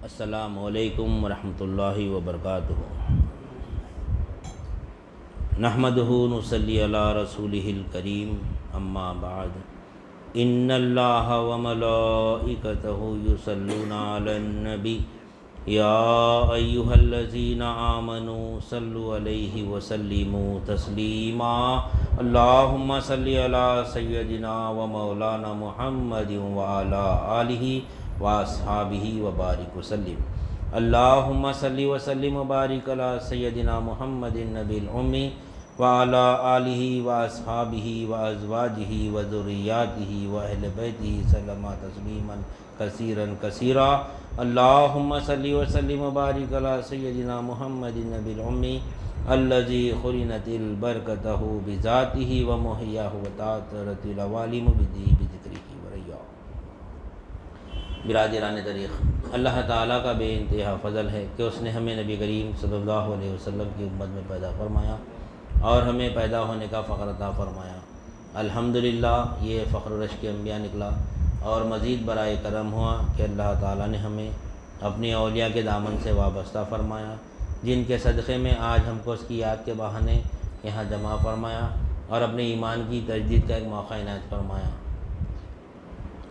السلام علیکم ورحمۃ اللہ وبرکاتہ۔ نحمدہ نصلی علی رسولہ الکریم، اما بعد، ان اللہ وملائکتہ یصلون علی النبی یا ایہا الذین آمنوا صلوا علیہ وسلموا تسلیما۔ اللہم صلی علی سیدنا و مولانا محمد وعلی آلہ واصحابہ وبارک وسلم۔ اللہم صلی وسلم وبارک علی سیدنا محمد النبی الامی وعلی آلہ واصحابہ وازواجہ وذریاتہ واہل بیتہ سلم تسلیما کثیرا کثیرا۔ اللہم صلی وسلم وبارک علی سیدنا محمد النبی الامی الذی قرنت البرکتہ بذاتہ ومحیاہ وتعطرت العوالم بذکرہ وریا۔ برادران طریق، اللہ تعالیٰ کا بے انتہا فضل ہے کہ اس نے ہمیں نبی کریم صلی اللہ علیہ وسلم کی امت میں پیدا فرمایا اور ہمیں پیدا ہونے کا فخر عطا فرمایا۔ الحمدللہ یہ فخر رش کے انبیاء نکلا، اور مزید برائے کرم ہوا کہ اللہ تعالیٰ نے ہمیں اپنی اولیاء کے دامن سے وابستہ فرمایا، جن کے صدقے میں آج ہم کو اس کی یاد کے بہانے یہاں جمع فرمایا اور اپنے ایمان کی تجدید کا ایک موقع عنایت فرمایا۔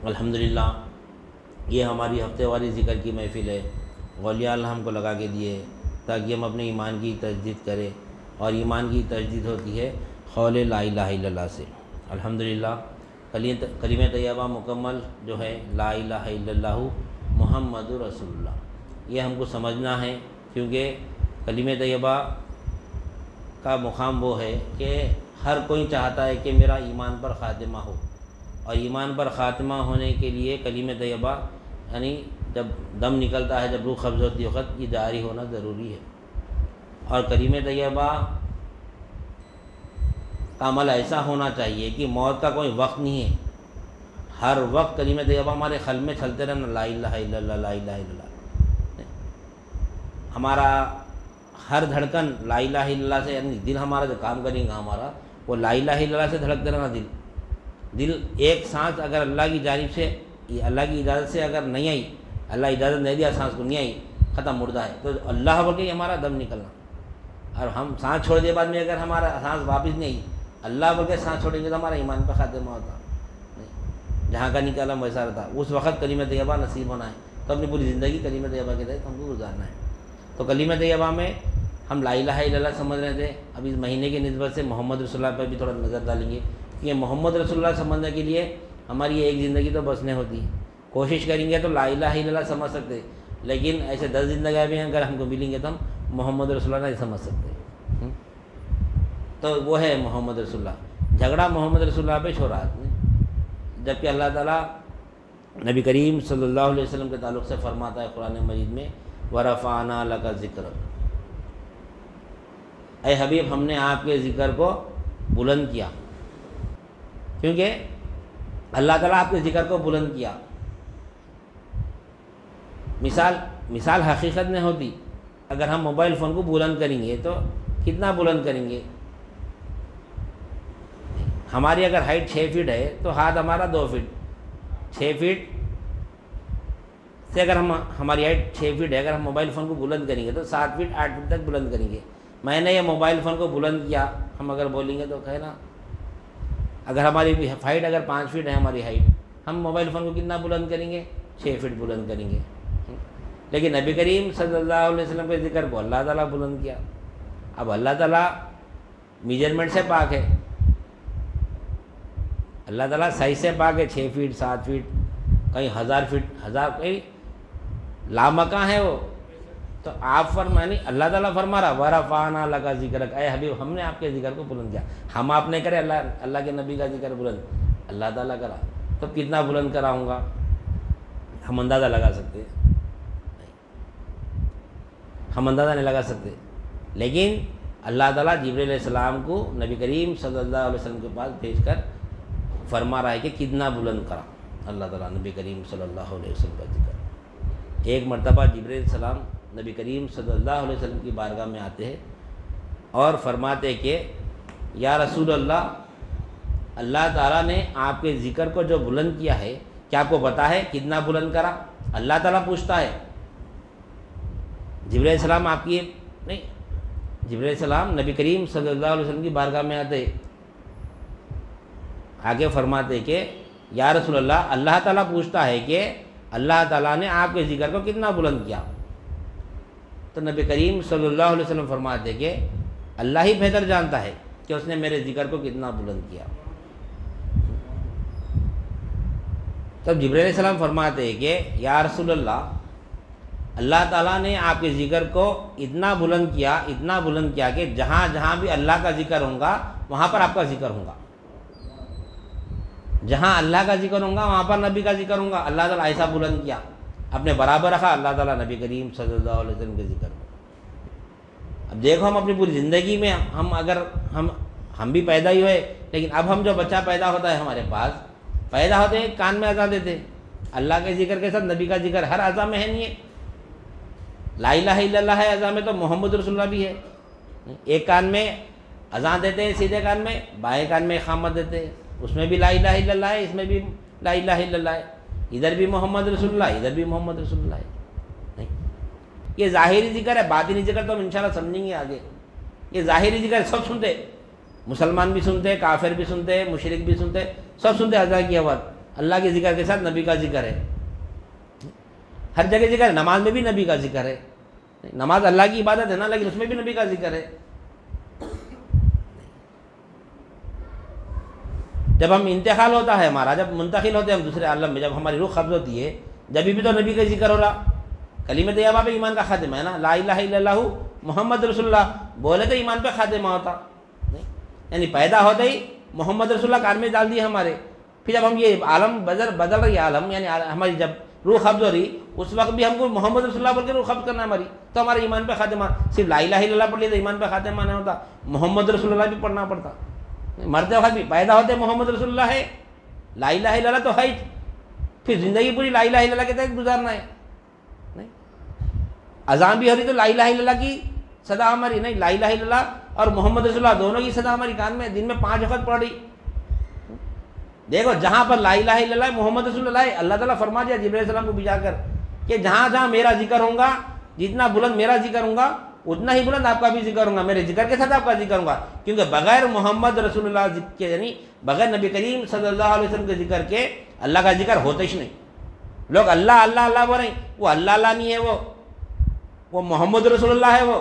الحمدللہ یہ ہماری ہفتے والی ذکر کی محفل ہے، اولیاء اللہ ہم کو لگا کے دیے تاکہ ہم اپنے ایمان کی تجدید کریں، اور ایمان کی تجدید ہوتی ہے قول لا الہ الا اللہ سے۔ الحمدللہ کلمہ طیبہ مکمل جو ہے لا الہ الا اللہ محمد رسول اللہ، یہ ہم کو سمجھنا ہے، کیونکہ کلمہ طیبہ کا مقام وہ ہے کہ ہر کوئی چاہتا ہے کہ میرا ایمان پر خاتمہ ہو، اور ایمان پر خاتمہ ہونے کے لیے کلمہ طیبہ یعنی جب دم نکلتا ہے، جب روح قبض ہوتی ہے وقت یہ جاری ہونا ضروری ہے۔ اور کلمہ طیبہ کا عمل ایسا ہونا چاہیے کہ موت کا کوئی وقت نہیں ہے، ہر وقت کلمہ طیبہ ہمارے قلب میں چلتے رہنا، لا الہ الا اللہ لا الہ الا اللہ۔ ہمارا ہر دھڑکن لا الہ الا اللہ سے، یعنی دل ہمارا جو کام کرے گا ہمارا وہ لا الہ الا اللہ سے دھڑکتے رہنا۔ دل ایک سانس اگر اللہ کی جانب سے، اللہ کی اجازت سے اگر نہیں آئی، اللہ اجازت نہیں دیا سانس کو، نہیں آئی، ختم، مردہ ہے، تو اللہ بول کے ہمارا دم نکلنا۔ اور ہم سانس چھوڑ دے بعد میں اگر ہمارا سانس واپس نہیں آئی، اللہ بول کے سانس چھوڑیں گے تو ہمارا ایمان پر خاتمہ ہوتا، جہاں کا نکالا ویسا رہتا۔ اس وقت کلمہ طیبہ نصیب ہونا ہے، تو اپنی پوری زندگی کلمہ طیبہ کے تحت ہم کو گزارنا ہے۔ تو کلمہ طیبہ میں ہم لا الہ الا اللہ سمجھ رہے تھے، اب اس مہینے کی نسبت سے محمد رسول اللہ پر بھی تھوڑا نظر ڈالیں گے۔ یہ محمد رسول اللہ سمجھنے کے لیے ہماری ایک زندگی تو بسنے ہوتی ہے، کوشش کریں گے تو لا الہ الا اللہ سمجھ سکتے، لیکن ایسے 10 زندگیاں بھی اگر ہم کو ملیں گے تو ہم محمد رسول اللہ نہیں سمجھ سکتے۔ تو وہ ہے محمد رسول اللہ، جھگڑا محمد رسول اللہ پہ چھوڑا نے، جبکہ اللہ تعالیٰ نبی کریم صلی اللہ علیہ وسلم کے تعلق سے فرماتا ہے قرآن مجید میں وَرَفَعْنَا لَكَ ذِكْرَكَ، اے حبیب ہم نے آپ کے ذکر کو بلند کیا، کیونکہ اللہ تعالیٰ آپ کے ذکر کو بلند کیا۔ مثال حقیقت میں ہوتی، اگر ہم موبائل فون کو بلند کریں گے تو کتنا بلند کریں گے؟ ہماری اگر ہائٹ 6 فٹ ہے تو ہاتھ ہمارا 2 فٹ، 6 فٹ سے اگر ہماری ہائٹ 6 فٹ ہے، اگر ہم موبائل فون کو بلند کریں گے تو 7 فٹ 8 فٹ تک بلند کریں گے۔ میں نے یہ موبائل فون کو بلند کیا، ہم اگر بولیں گے تو کہنا، اگر ہماری ہائٹ اگر 5 فٹ ہے ہماری ہائٹ، ہم موبائل فون کو کتنا بلند کریں گے؟ 6 فٹ بلند کریں گے۔ لیکن نبی کریم صلی اللہ علیہ وسلم کے ذکر کو اللہ تعالیٰ بلند کیا۔ اب اللہ تعالیٰ میجرمنٹ سے پاک ہے، اللہ تعالیٰ سائز سے پاک ہے، 6 فٹ 7 فٹ کہیں 1000 فٹ، کہیں لامکاں ہے وہ۔ تو آپ فرمانی، اللہ تعالیٰ فرما رہا وَرَفَعْنَا لَكَ ذِكْرَكَ، اے حبیب ہم نے آپ کے ذکر کو بلند کیا۔ ہم آپ نے کرے، اللہ کے نبی کا ذکر بلند اللہ تعالیٰ کرا، تو کتنا بلند کراؤں گا ہم اندازہ لگا سکتے، ہم اندازہ نہیں لگا سکتے۔ لیکن اللہ تعالیٰ جبرائیل علیہ السلام کو نبی کریم صلی اللہ علیہ وسلم کے پاس بھیج کر فرما رہا ہے کہ کتنا بلند کرا اللہ تعالیٰ نبی کریم صلی اللہ علیہ وسلم کا ذکر۔ ایک مرتبہ جبرائیل علیہ السلام نبی کریم صلی اللہ علیہ وسلم کی بارگاہ میں آتے ہیں اور فرماتے کہ یا رسول اللہ، اللہ تعالیٰ نے آپ کے ذکر کو جو بلند کیا ہے، کیا آپ کو پتہ ہے کتنا بلند کرا؟ اللہ تعالیٰ پوچھتا ہے جبرائیل علیہ السلام آپ کی نہیں، جبرائیل علیہ السلام نبی کریم صلی اللہ علیہ وسلم کی بارگاہ میں آتے، آگے فرماتے کہ یا رسول اللہ، اللہ تعالیٰ پوچھتا ہے کہ اللہ تعالیٰ نے آپ کے ذکر کو کتنا بلند کیا؟ تو نبی کریم صلی اللہ علیہ وسلم فرماتے کہ اللہ ہی بہتر جانتا ہے کہ اس نے میرے ذکر کو کتنا بلند کیا۔ تب جبرائیل علیہ السلام فرماتے ہیں کہ یا رسول اللہ، اللہ تعالیٰ نے آپ کے ذکر کو اتنا بلند کیا کہ جہاں جہاں بھی اللہ کا ذکر ہوگا وہاں پر آپ کا ذکر ہوگا، جہاں اللہ کا ذکر ہوگا وہاں پر نبی کا ذکر ہوگا۔ اللہ تعالیٰ ایسا بلند کیا، اپنے برابر رکھا اللہ تعالیٰ نبی کریم صلی اللہ علیہ وسلم کے ذکر کو۔ اب دیکھو ہم اپنی پوری زندگی میں ہم بھی پیدا ہی ہوئے، لیکن اب ہم جو بچہ پیدا ہوتا ہے ہمارے پاس، پیدا ہوتے ہیں کان میں اذان دیتے، اللہ کے ذکر کے ساتھ نبی کا ذکر ہر اذان میں ہے نہیں ہے۔ لا الہ الا اللہ ہے اذان میں، تو محمد رسول اللہ بھی ہے۔ ایک کان میں اذان دیتے ہیں سیدھے کان میں، بائیں کان میں اقامت دیتے ہیں، اس میں بھی لا الہ الا اللہ ہے، اس میں بھی لا الہ الا اللہ ہے، ادھر بھی محمد رسول اللہ، ادھر بھی محمد رسول اللہ ہے۔ نہیں، یہ ظاہری ذکر ہے، باطنی ذکر تو ہم انشاءاللہ سمجھیں گے آگے۔ یہ ظاہری ذکر سب سنتے، مسلمان بھی سنتے، کافر بھی سنتے، مشرک بھی سنتے، سب سنتے اذان کی آواز، اللہ کے ذکر کے ساتھ نبی کا ذکر ہے، ہر جگہ ذکر ہے۔ نماز میں بھی نبی کا ذکر ہے، نماز اللہ کی عبادت ہے نا، لیکن اس میں بھی نبی کا ذکر ہے۔ جب ہم انتقال ہوتا ہے ہمارا، جب منتقل ہوتے ہیں ہم دوسرے عالم میں، جب ہماری روح قبض ہوتی ہے، جب بھی تو نبی کا ذکر ہو رہا۔ کلمہ طیبہ پہ ایمان کا خاتمہ ہے نا، لا الہ الا اللہ محمد رسول اللہ بولے تو ایمان پہ خاتمہ ہوتا نہیں، یعنی پیدا ہوتے ہی محمد رسول اللہ کان میں ڈال دیے ہمارے۔ پھر جب ہم یہ عالم بدل رہی عالم، یعنی ہماری جب روح قبض ہو رہی، اس وقت بھی ہم کو محمد رسول اللہ بول کے روح قبض کرنا ہماری، تو ہمارے ایمان پہ خاتمہ۔ صرف لا الہ الا اللہ پڑھ لیے تو ایمان پہ خاتمہ نہیں ہوتا، محمد رسول اللہ بھی پڑھنا پڑتا۔ مرتے وقت بھی پیدا ہوتے محمد رسول اللہ ہے، لا الہ الا اللہ تو ہے ہی، پھر زندگی پوری لا الہ الا اللہ کے تحت گزارنا ہے۔ نہیں، اذان بھی ہو رہی تو لا الہ الا اللہ کی صدا ہماری، نہیں، لا الہ الا اللہ اور محمد رسول اللہ دونوں کی صدا ہماری کان میں، دن میں 5 وقت پڑھ رہی۔ دیکھو جہاں پر لا الہ الا اللہ محمد رسول اللہ ہے، اللہ تعالیٰ فرما دیا جبرائیل علیہ السلام کو بھیجا کر کہ جہاں جہاں میرا ذکر ہوگا، جتنا بلند میرا ذکر ہوگا اتنا ہی بلند آپ کا بھی ذکر ہوگا، میرے ذکر کے ساتھ آپ کا ذکر ہوگا، کیونکہ بغیر محمد رسول اللہ کے، یعنی بغیر نبی کریم صلی اللہ علیہ وسلم کے ذکر کے اللہ کا ذکر ہوتا ہی نہیں۔ لوگ اللہ اللہ اللہ بول رہے ہیں، وہ اللہ اللہ نہیں ہے، وہ محمد رسول اللہ ہے۔ وہ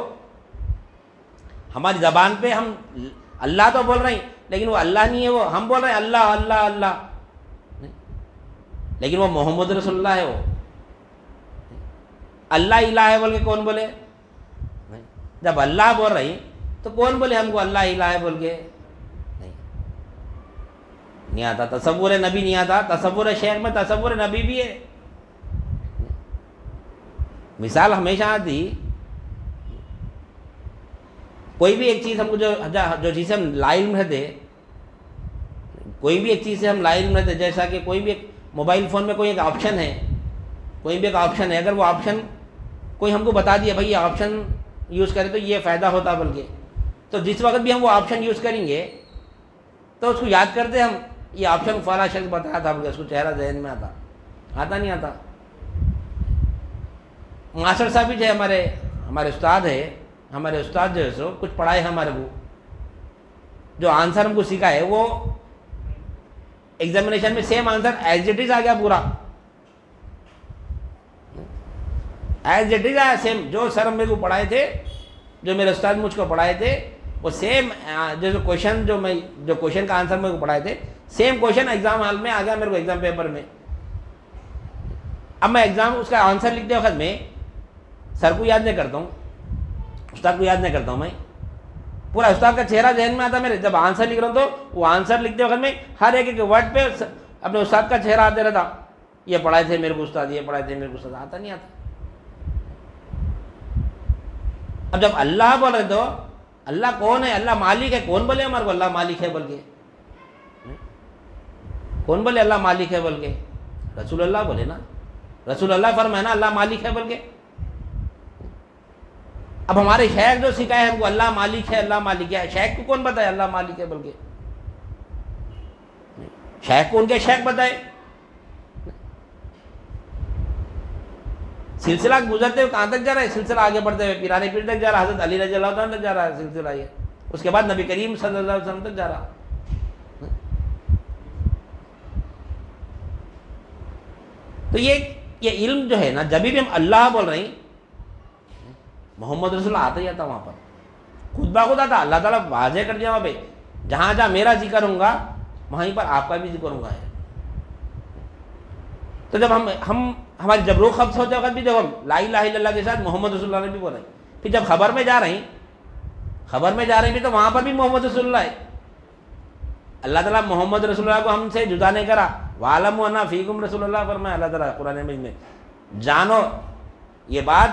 ہماری زبان پہ ہم اللہ تو بول رہے ہیں لیکن وہ اللہ نہیں ہے، وہ ہم بول رہے ہیں اللہ اللہ اللہ، لیکن وہ محمد رسول اللہ ہے۔ وہ اللہ الہ ہے بول کے کون بولے؟ جب اللہ بول رہی تو کون بولے ہم کو اللہ الہ ہے بول کے؟ نہیں آتا، تصور نبی نہیں آتا، تصور شیخ میں تصور نبی بھی ہے۔ مثال ہمیشہ آتی، کوئی بھی ایک چیز ہم کو جو چیز ہم لا علم رہتے، کوئی بھی ایک چیز سے ہم لا علم رہتے، جیسا کہ کوئی بھی ایک موبائل فون میں کوئی ایک آپشن ہے، کوئی بھی ایک آپشن ہے، اگر وہ آپشن کوئی ہم کو بتا دیا بھائی یہ آپشن یوز کرے تو یہ فائدہ ہوتا، بلکہ تو جس وقت بھی ہم وہ آپشن یوز کریں گے تو اس کو یاد کرتے ہم، یہ آپشن فلاں شخص بتایا تھا بلکہ اس کو چہرہ ذہن میں آتا نہیں آتا۔ ماسٹر صاحب جو ہے ہمارے استاد ہے، ہمارے استاد جو ہے سو کچھ پڑھائے ہمارے، وہ جو آنسر ہم کو سکھائے وہ ایگزامینیشن میں same answer as it is آ گیا، پورا ایز اٹ از آیا سیم، جو سر میرے کو پڑھائے تھے، جو میرے استاد مجھ کو پڑھائے تھے، وہ سیم جو کوشچن جو کوشچن کا آنسر میرے کو پڑھائے تھے، سیم کوشچن ایگزام ہال میں آ گیا میرے کو، ایگزام پیپر میں۔ اب میں ایگزام اس کا آنسر لکھتے وقت میں سر کو یاد نہیں کرتا ہوں، استاد کو یاد نہیں کرتا ہوں، میں پورا استاد کا چہرہ ذہن میں آتا میرے، جب آنسر لکھ رہا ہوں تو وہ آنسر لکھتے وقت میں ہر ایک ورڈ پہ اپنے استاد کا چہرہ آتے رہتا، یہ پڑھائے تھے میرے کو استاد، یہ پڑھائے تھے میرے کو استاد، آتا نہیں آتا۔ اب جب اللہ بول رہے تو اللہ کون ہے؟ اللہ مالک ہے، کون بولے ہمارے کو اللہ مالک ہے بول کے؟ کون بولے اللہ مالک ہے بول کے؟ رسول اللہ بولے نا، رسول اللہ فرمائے نا اللہ مالک ہے بول کے۔ اب ہمارے شیخ جو سکھائے ہم کو اللہ مالک ہے، اللہ مالک ہے، شیخ کو کون بتائے اللہ مالک ہے بول کے؟ شیخ کو ان کے شیخ بتائے، سلسلہ گزرتے ہوئے کہاں تک جا رہا ہے؟ سلسلہ آگے بڑھتے ہوئے پیرانے پیر تک جا رہا ہے، حضرت علی رضی اللہ عنہ تک جا رہا ہے سلسلہ یہ، اس کے بعد نبی کریم صلی اللہ علیہ وسلم تک جا رہا۔ تو یہ علم جو ہے نا، جب بھی ہم اللہ بول رہے ہیں، محمد رسول اللہ آتا ہی آتا وہاں پر، خود بخود آتا۔ اللہ تعالیٰ واضح کر دیا وہاں پہ، جہاں جہاں میرا ذکر ہوں گا وہیں پر آپ کا بھی ذکر ہوں گا۔ تو جب ہم ہماری جب روح قبض ہوتے وقت بھی جب ہم لا الہ الا اللہ کے ساتھ محمد رسول اللہ نے بھی بولا ہے، پھر جب خبر میں جا رہے ہیں بھی تو وہاں پر بھی محمد رسول اللہ ہے۔ اللہ تعالیٰ محمد رسول اللہ کو ہم سے جدا نہیں کرا، وَعَلَمُوا أَنَّ فِيكُمْ رسول اللہ فرمایا اللہ تعالیٰ قرآن مجید میں، جانو یہ بات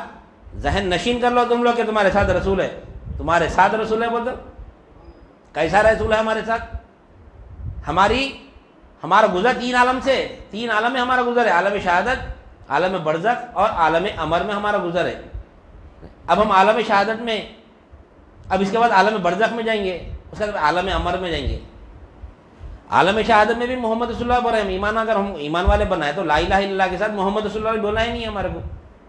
ذہن نشین کر لو تم لوگ کہ تمہارے ساتھ رسول ہے، تمہارے ساتھ رسول ہے۔ بول دو کیسا رسول ہے ہمارے ساتھ؟ ہمارا گزر تین عالم میں ہمارا گزر ہے، عالم شہادت، عالم برزخ اور عالم امر میں ہمارا گزر ہے۔ اب ہم عالم شہادت میں، اب اس کے بعد عالم برزخ میں جائیں گے، اس کے بعد عالم امر میں جائیں گے۔ عالم شہادت میں بھی محمد رسول اللہ بول رہے ہیں، ایمان اگر ہم ایمان والے بنائے تو لا الہ الا اللہ کے ساتھ محمد رسول اللہ نے بولا ہی نہیں ہے ہمارے کو۔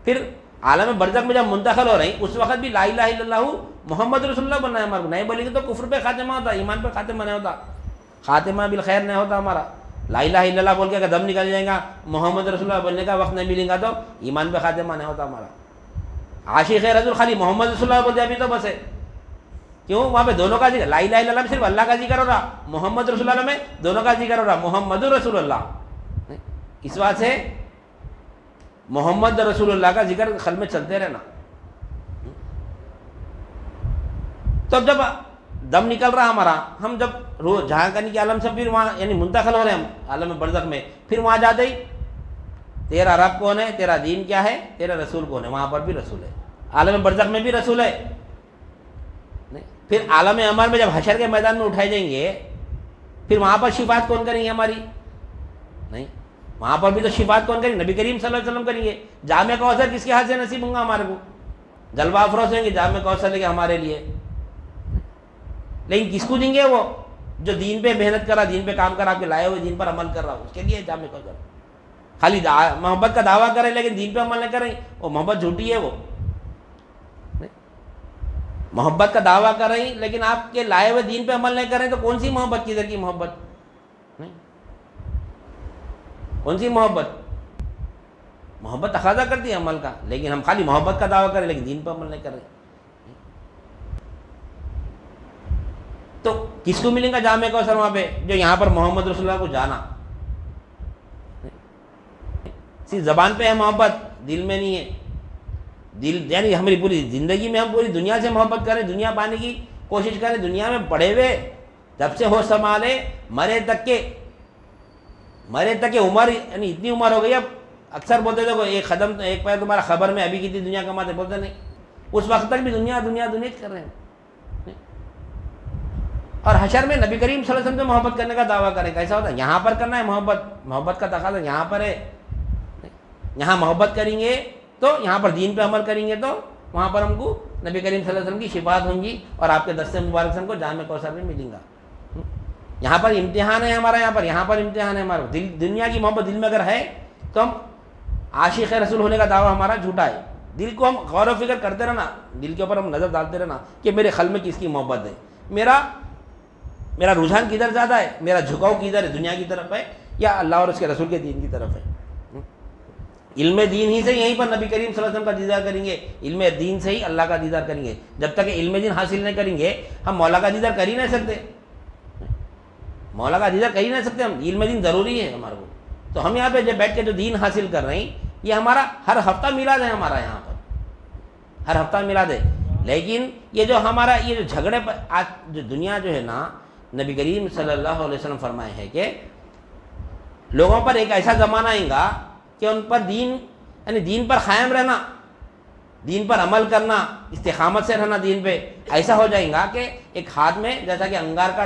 پھر عالم برزخ میں جب منتقل ہو رہے ہیں اس وقت بھی لا الہ الا اللہ محمد رسول اللہ بننا ہے ہمارے کو، نہیں بولیں گے تو کفر پہ خاتمہ ہوتا، ایمان پہ خاتمہ نہیں ہوتا، خاتمہ بالخیر نہیں ہوتا ہمارا۔ لا الہ الا اللہ بول کے اگر دم نکل جائے گا، محمد رسول اللہ بولنے کا وقت نہیں ملے گا تو ایمان پہ خاتمہ نہیں ہوتا ہمارا۔ عاشق رسول خالی محمد رسول اللہ بول دیا ابھی تو بس ہے، کیوں؟ وہاں پہ دونوں کا ذکر، لا الہ الا اللہ میں صرف اللہ کا ذکر ہو رہا، محمد رسول اللہ میں دونوں کا ذکر ہو رہا، محمد رسول اللہ۔ اس بات سے محمد رسول اللہ کا ذکر قلب میں چلتے رہنا۔ تو اب جب دم نکل رہا ہمارا، ہم جب روح جہاں کرنے کے عالم سے پھر وہاں یعنی منتقل ہو رہے ہیں ہم عالم برزخ میں، پھر وہاں جاتے ہی تیرا رب کون ہے، تیرا دین کیا ہے، تیرا رسول کون ہے، وہاں پر بھی رسول ہے، عالم برزخ میں بھی رسول ہے۔ پھر عالم امر میں جب حشر کے میدان میں اٹھائے جائیں گے، پھر وہاں پر شفاعت کون کریں گے ہماری؟ نہیں، وہاں پر بھی تو شفاعت کون کریں گے؟ نبی کریم صلی اللہ علیہ وسلم کریں گے۔ جامع کوثر کس کے ہاتھ سے نصیب ہوں گا ہمارے کو؟ جلوہ افروز ہوں گے جامع کوثر لے کے ہمارے لیے، لیکن کس کو دیں گے؟ وہ جو دین پہ محنت کرا، دین پہ کام کرا، آپ کے لائے ہوئے دین پر عمل کر رہا، اس کے لیے جامع کوثر۔ خالی محبت کا دعویٰ کریں لیکن دین پہ عمل نہیں کریں، وہ محبت جھوٹی ہے۔ وہ محبت کا دعویٰ کر رہی لیکن آپ کے لائے ہوئے دین پہ عمل نہیں کریں تو کون سی محبت؟ کدھر کی محبت؟ نہیں، کون سی محبت؟ محبت تقاضا کرتی ہے عمل کا، لیکن ہم خالی محبت کا دعویٰ کریں لیکن دین پہ عمل نہیں کر رہے، تو کس کو ملیں گا جامع کوثر وہاں پہ؟ جو یہاں پر محمد رسول اللہ کو جانا، صرف زبان پہ ہے محبت، دل میں نہیں ہے۔ دل یعنی ہماری پوری زندگی میں ہم پوری دنیا سے محبت کریں، دنیا پانے کی کوشش کریں، دنیا میں پڑے ہوئے جب سے ہوش سنبھالے مرے تک کے عمر یعنی اتنی عمر ہو گئی، اب اکثر بولتے تھے ایک قدم ایک پیر تمہارا خبر میں ابھی کتنی دنیا کماتے، بولتے نہیں، اس وقت تک بھی دنیا دنیا دنیا کر رہے ہیں۔ اور حشر میں نبی کریم صلی اللہ علیہ وسلم سے محبت کرنے کا دعویٰ کریں، کیسا ہوتا ہے؟ یہاں پر کرنا ہے محبت کا تقاضا یہاں پر ہے، یہاں محبت کریں گے تو یہاں پر دین پہ عمل کریں گے تو وہاں پر ہم کو نبی کریم صلی اللہ علیہ وسلم کی شفاعت ہوں گی اور آپ کے دست مبارک سے ہم کو جامع کوثر میں ملیں گا۔ یہاں پر امتحان ہے ہمارا، یہاں پر امتحان ہے ہمارا۔ دنیا کی محبت دل میں اگر ہے تو ہم عاشق رسول ہونے کا دعویٰ ہمارا جھوٹا ہے۔ دل کو ہم غور و فکر کرتے رہنا، دل کے اوپر ہم نظر ڈالتے رہنا کہ میرے قلب میں کس کی محبت ہے، میرا رجحان کدھر زیادہ ہے، میرا جھکاؤ کدھر ہے، دنیا کی طرف ہے یا اللہ اور اس کے رسول کے دین کی طرف ہے۔ علم دین ہی سے یہیں پر نبی کریم صلی اللہ علیہ وسلم کا دیدار کریں گے، علم دین سے ہی اللہ کا دیدار کریں گے۔ جب تک علم دین حاصل نہیں کریں گے ہم مولا کا دیدار کر ہی نہیں سکتے، مولا کا دیدار کر ہی نہیں سکتے ہم۔ علم دین ضروری ہے ہمارے کو، تو ہم یہاں پہ جب بیٹھ کے جو دین حاصل کر رہے ہیں یہ ہمارا ہر ہفتہ میلاد ہے، ہمارا یہاں پر ہر ہفتہ میلاد ہے۔ لیکن یہ جو ہمارا یہ جو جھگڑے پر آج جو دنیا جو ہے نا، نبی کریم صلی اللہ علیہ وسلم فرمائے ہیں کہ لوگوں پر ایک ایسا زمانہ آئے گا کہ ان پر دین یعنی دین پر قائم رہنا، دین پر عمل کرنا، استقامت سے رہنا دین پہ ایسا ہو جائے گا کہ ایک ہاتھ میں جیسا کہ انگار کا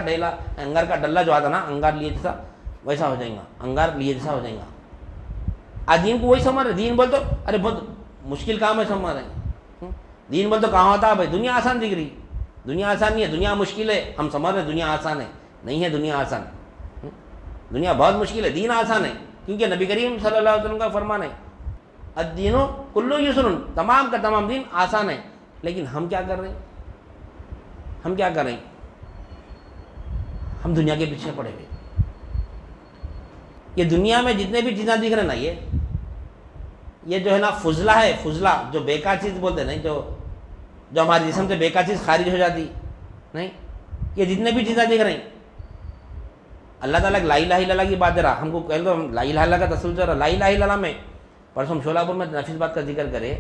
ڈلہ جو آتا نا، انگار لیے جیسا ویسا ہو جائے گا، انگار لیے جیسا ہو جائے گا۔ آج دین کو وہی سمجھ رہے، دین بول تو ارے بہت مشکل کام ہے سمجھ رہے ہیں، دین بول تو کہاں ہوتا ہے بھائی، دنیا آسان دکھ رہی، دنیا آسان نہیں ہے، دنیا مشکل ہے، ہم سمجھ رہے ہیں دنیا آسان ہے، نہیں ہے دنیا آسان، دنیا بہت مشکل ہے، دین آسان ہے، کیونکہ نبی کریم صلی اللہ علیہ وسلم کا فرمان ہے الدین کلو یسر، تمام کا تمام دین آسان ہے. لیکن ہم کیا کر رہے ہیں؟ ہم کیا کر رہے ہیں؟ ہم دنیا کے پیچھے پڑے ہوئے. یہ دنیا میں جتنے بھی چیزیں دکھ رہے ہیں نا، یہ جو ہے نا فضلہ ہے، فضلہ جو بیکار چیز بولتے ہیں نا، جو ہمارے جسم سے بیکار چیز خارج ہو جاتی نہیں، یہ جتنے بھی چیزیں دکھ رہی ہیں، اللہ تعالیٰ لا الہ الا اللہ کی بات دے رہا. ہم کو کہہ دو ہم لا الہ الا اللہ کا تصور چل رہا. لا الہ الا اللہ میں پرسوں ہم شولاپور میں نفیس بات کا ذکر کرے،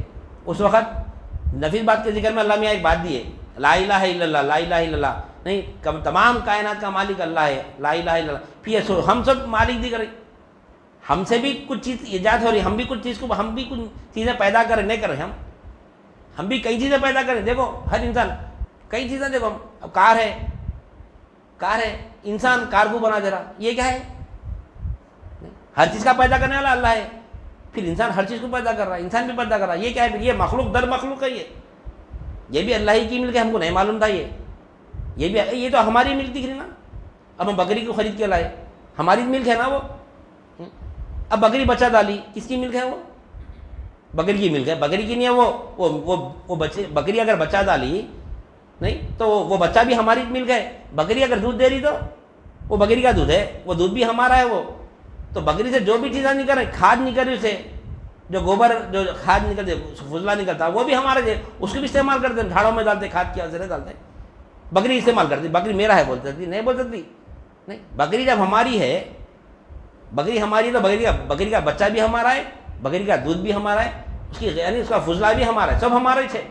اس وقت نفیس بات کے ذکر میں اللہ میاں ایک بات دی ہے، لا الہ الا اللہ، لا الہ الا اللہ نہیں، تمام کائنات کا مالک اللہ ہے، لا الہ الا اللہ. پھر ہم سب مالک دکھ رہے، ہم سے بھی کچھ چیز ایجاد ہو رہی، ہم بھی کچھ چیز کو، ہم بھی کچھ چیزیں پیدا کریں، نہیں کر رہے ہم بھی کئی چیزیں پیدا کریں. دیکھو ہر انسان کئی چیزیں، دیکھو اب کار ہے، انسان کار کو بنا دے رہا، یہ کیا ہے؟ ہر چیز کا پیدا کرنے والا اللہ ہے. پھر انسان ہر چیز کو پیدا کر رہا ہے، انسان بھی پیدا کر رہا ہے، یہ کیا ہے؟ پھر یہ مخلوق در مخلوق ہے، یہ بھی اللہ ہی کی ملک ہے. ہم کو نہیں معلوم تھا یہ بھی، یہ تو ہماری ملک دکھ رہی نا. اب ہم بکری کو خرید کے لائے، ہماری ملک ہے نا وہ. اب بکری بچہ ڈالی، کس کی ملک ہے وہ؟ بکری کی ملک ہے، بکری کی نہیں ہے وہ بچے. بکری اگر بچہ ڈالی نہیں تو وہ بچہ بھی ہماری ملک ہے. بکری اگر دودھ دے رہی تو وہ بکری کا دودھ ہے، وہ دودھ بھی ہمارا ہے. وہ تو بکری سے جو بھی چیزیں نکل رہی، کھاد نکل رہی، اسے جو گوبر، جو کھاد نکلتے، فضلہ نکلتا، وہ بھی ہمارے ہے، اس کو بھی استعمال کرتے ہیں، جھاڑوں میں ڈالتے، کھاد کی حاضر ڈالتے. بکری استعمال کرتی، بکری میرا ہے بول سکتی نہیں، بول سکتی نہیں. بکری جب ہماری ہے، بکری ہماری ہے تو بکری کا بچہ بھی ہمارا ہے، بکری کا دودھ بھی ہمارا ہے، اس کی یعنی اس کا فضلہ بھی ہمارا ہے، سب ہمارے تھے.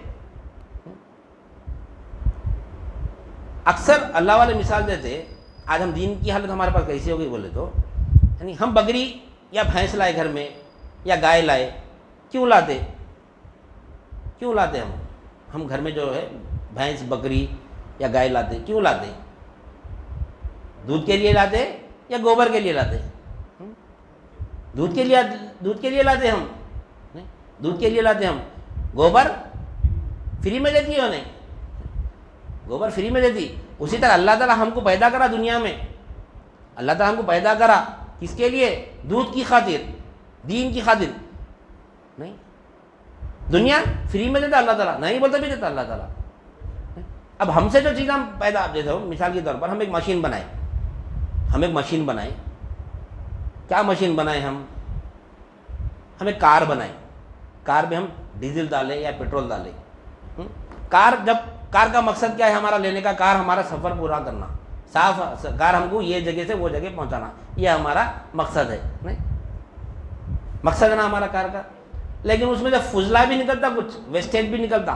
اکثر اللہ والے مثال دیتے. آج ہم دین کی حالت ہمارے پاس کیسی ہوگی بولے تو، یعنی ہم بکری یا بھینس لائے گھر میں یا گائے لائے، کیوں لاتے ہم گھر میں جو ہے بھینس بکری یا گائے لاتے، کیوں لاتے؟ دودھ کے لیے لاتے یا گوبر کے لیے لاتے؟ دودھ کے لیے لاتے ہم، دودھ کے لیے لاتے ہم. گوبر فری میں دیتی ہے انہیں، گوبر فری میں دیتی. اسی طرح اللہ تعالیٰ ہم کو پیدا کرا دنیا میں، اللہ تعالیٰ ہم کو پیدا کرا کس کے لیے؟ دودھ کی خاطر، دین کی خاطر نہیں. دنیا فری میں دیتا اللہ تعالیٰ نہیں، بولتا بھی دیتا اللہ تعالیٰ. اب ہم سے جو چیزیں ہم پیدا، جیسے مثال کے طور پر ہم ایک مشین بنائیں، کیا مشین بنائیں ہم ایک کار بنائیں. کار میں ہم ڈیزل ڈالیں یا پیٹرول ڈالیں. کار کا مقصد کیا ہے ہمارا لینے کا؟ کار ہمارا سفر پورا کرنا، صاف کار ہم کو یہ جگہ سے وہ جگہ پہنچانا، یہ ہمارا مقصد ہے نہیں، مقصد ہے نا ہمارا کار کا. لیکن اس میں سے فضلہ بھی نکلتا، کچھ ویسٹیج بھی نکلتا.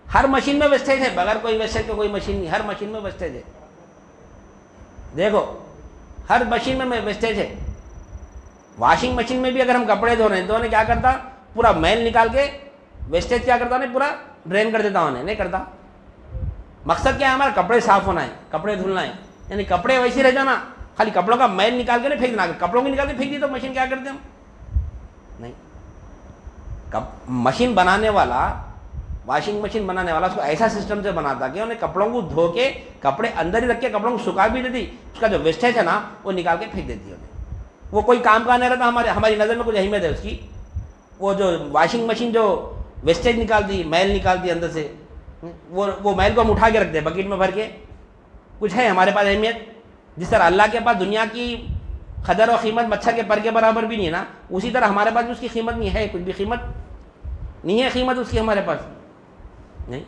ہر مشین میں ویسٹیج ہے، بغیر کوئی ویسٹیج کا کوئی مشین نہیں، ہر مشین میں ویسٹیج ہے. دیکھو ہر مشین میں ویسٹیج ہے. واشنگ مشین میں بھی اگر ہم کپڑے دھو رہے ہیں تو انہیں کیا کرتا؟ پورا میل نکال کے ویسٹیج کیا کرتا؟ نہیں پورا ڈرین کر دیتا، انہیں نہیں کرتا. مقصد کیا ہے ہمارا؟ کپڑے صاف ہونا ہے، کپڑے دھلنا ہے. یعنی کپڑے ویسے رہ جانا، خالی کپڑوں کا میل نکال کے نہیں پھینک دینا. کپڑوں کو نکال کے پھینک دی تو مشین کیا کرتے ہم نہیں. مشین بنانے والا، واشنگ مشین بنانے والا اس کو ایسا سسٹم سے بناتا کہ انہیں کپڑوں کو دھو کے کپڑے اندر ہی رکھ کے کپڑوں کو سکھا بھی دیتی، اس کا جو ویسٹیج ہے نا وہ نکال کے پھینک دیتی. وہ کوئی کام کا نہیں رہتا. ہماری نظر میں کچھ اہمیت ہے اس کی. وہ جو واشنگ مشین جو ویسٹیج نکالتی، میل نکالتی اندر سے، وہ میل کو ہم اٹھا کے رکھتے ہیں بکیٹ میں بھر کے. کچھ ہے ہمارے پاس اہمیت؟ جس طرح اللہ کے پاس دنیا کی قدر و قیمت مچھر کے پر کے برابر بھی نہیں ہے نا، اسی طرح ہمارے پاس بھی اس کی قیمت نہیں ہے، کچھ بھی قیمت نہیں ہے، قیمت اس کی ہمارے پاس نہیں.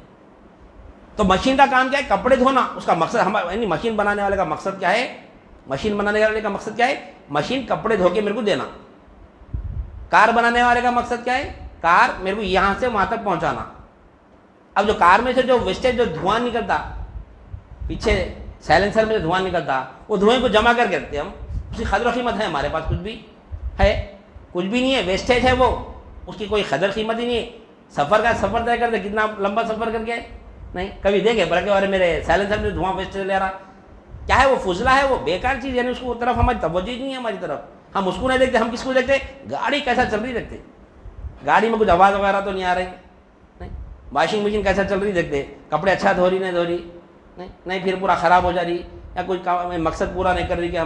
تو مشین کا کام کیا ہے؟ کپڑے دھونا. اس کا مقصد یعنی مشین بنانے والے کا مقصد کیا ہے؟ مشین کپڑے دھو کے میرے کو دینا. کار بنانے والے کا مقصد کیا ہے؟ کار میرے کو یہاں سے وہاں تک پہنچانا. اب جو کار میں سے جو ویسٹیج، جو دھواں نکلتا پیچھے سائلنسر میں جو دھواں نکلتا، وہ دھوئیں کو جمع کر کے رکھتے ہم. اس کی قدر و قیمت ہے ہمارے پاس؟ کچھ بھی ہے؟ کچھ بھی نہیں ہے. ویسٹیج ہے وہ، اس کی کوئی قدر قیمت ہی نہیں ہے. سفر طے کرتے، کتنا لمبا سفر کر کے نہیں کبھی دیکھے بڑے کے بارے میرے سائلنسر میں دھواں ویسٹیج لے رہا کیا ہے؟ وہ فضلہ ہے، وہ بیکار چیز. یعنی اس کو طرف ہماری توجہ نہیں ہے، ہماری طرف ہم اس کو نہیں دیکھتے. ہم کس کو دیکھتے؟ گاڑی کیسا چل رہی دیکھتے. گاڑی میں کچھ آواز وغیرہ تو نہیں آ رہی نہیں. واشنگ مشین کیسا چل رہی دیکھتے. کپڑے اچھا دھو رہی نہیں دھو رہی نہیں، پھر پورا خراب ہو جا رہی یا کوئی مقصد پورا نہیں کر رہی. کہ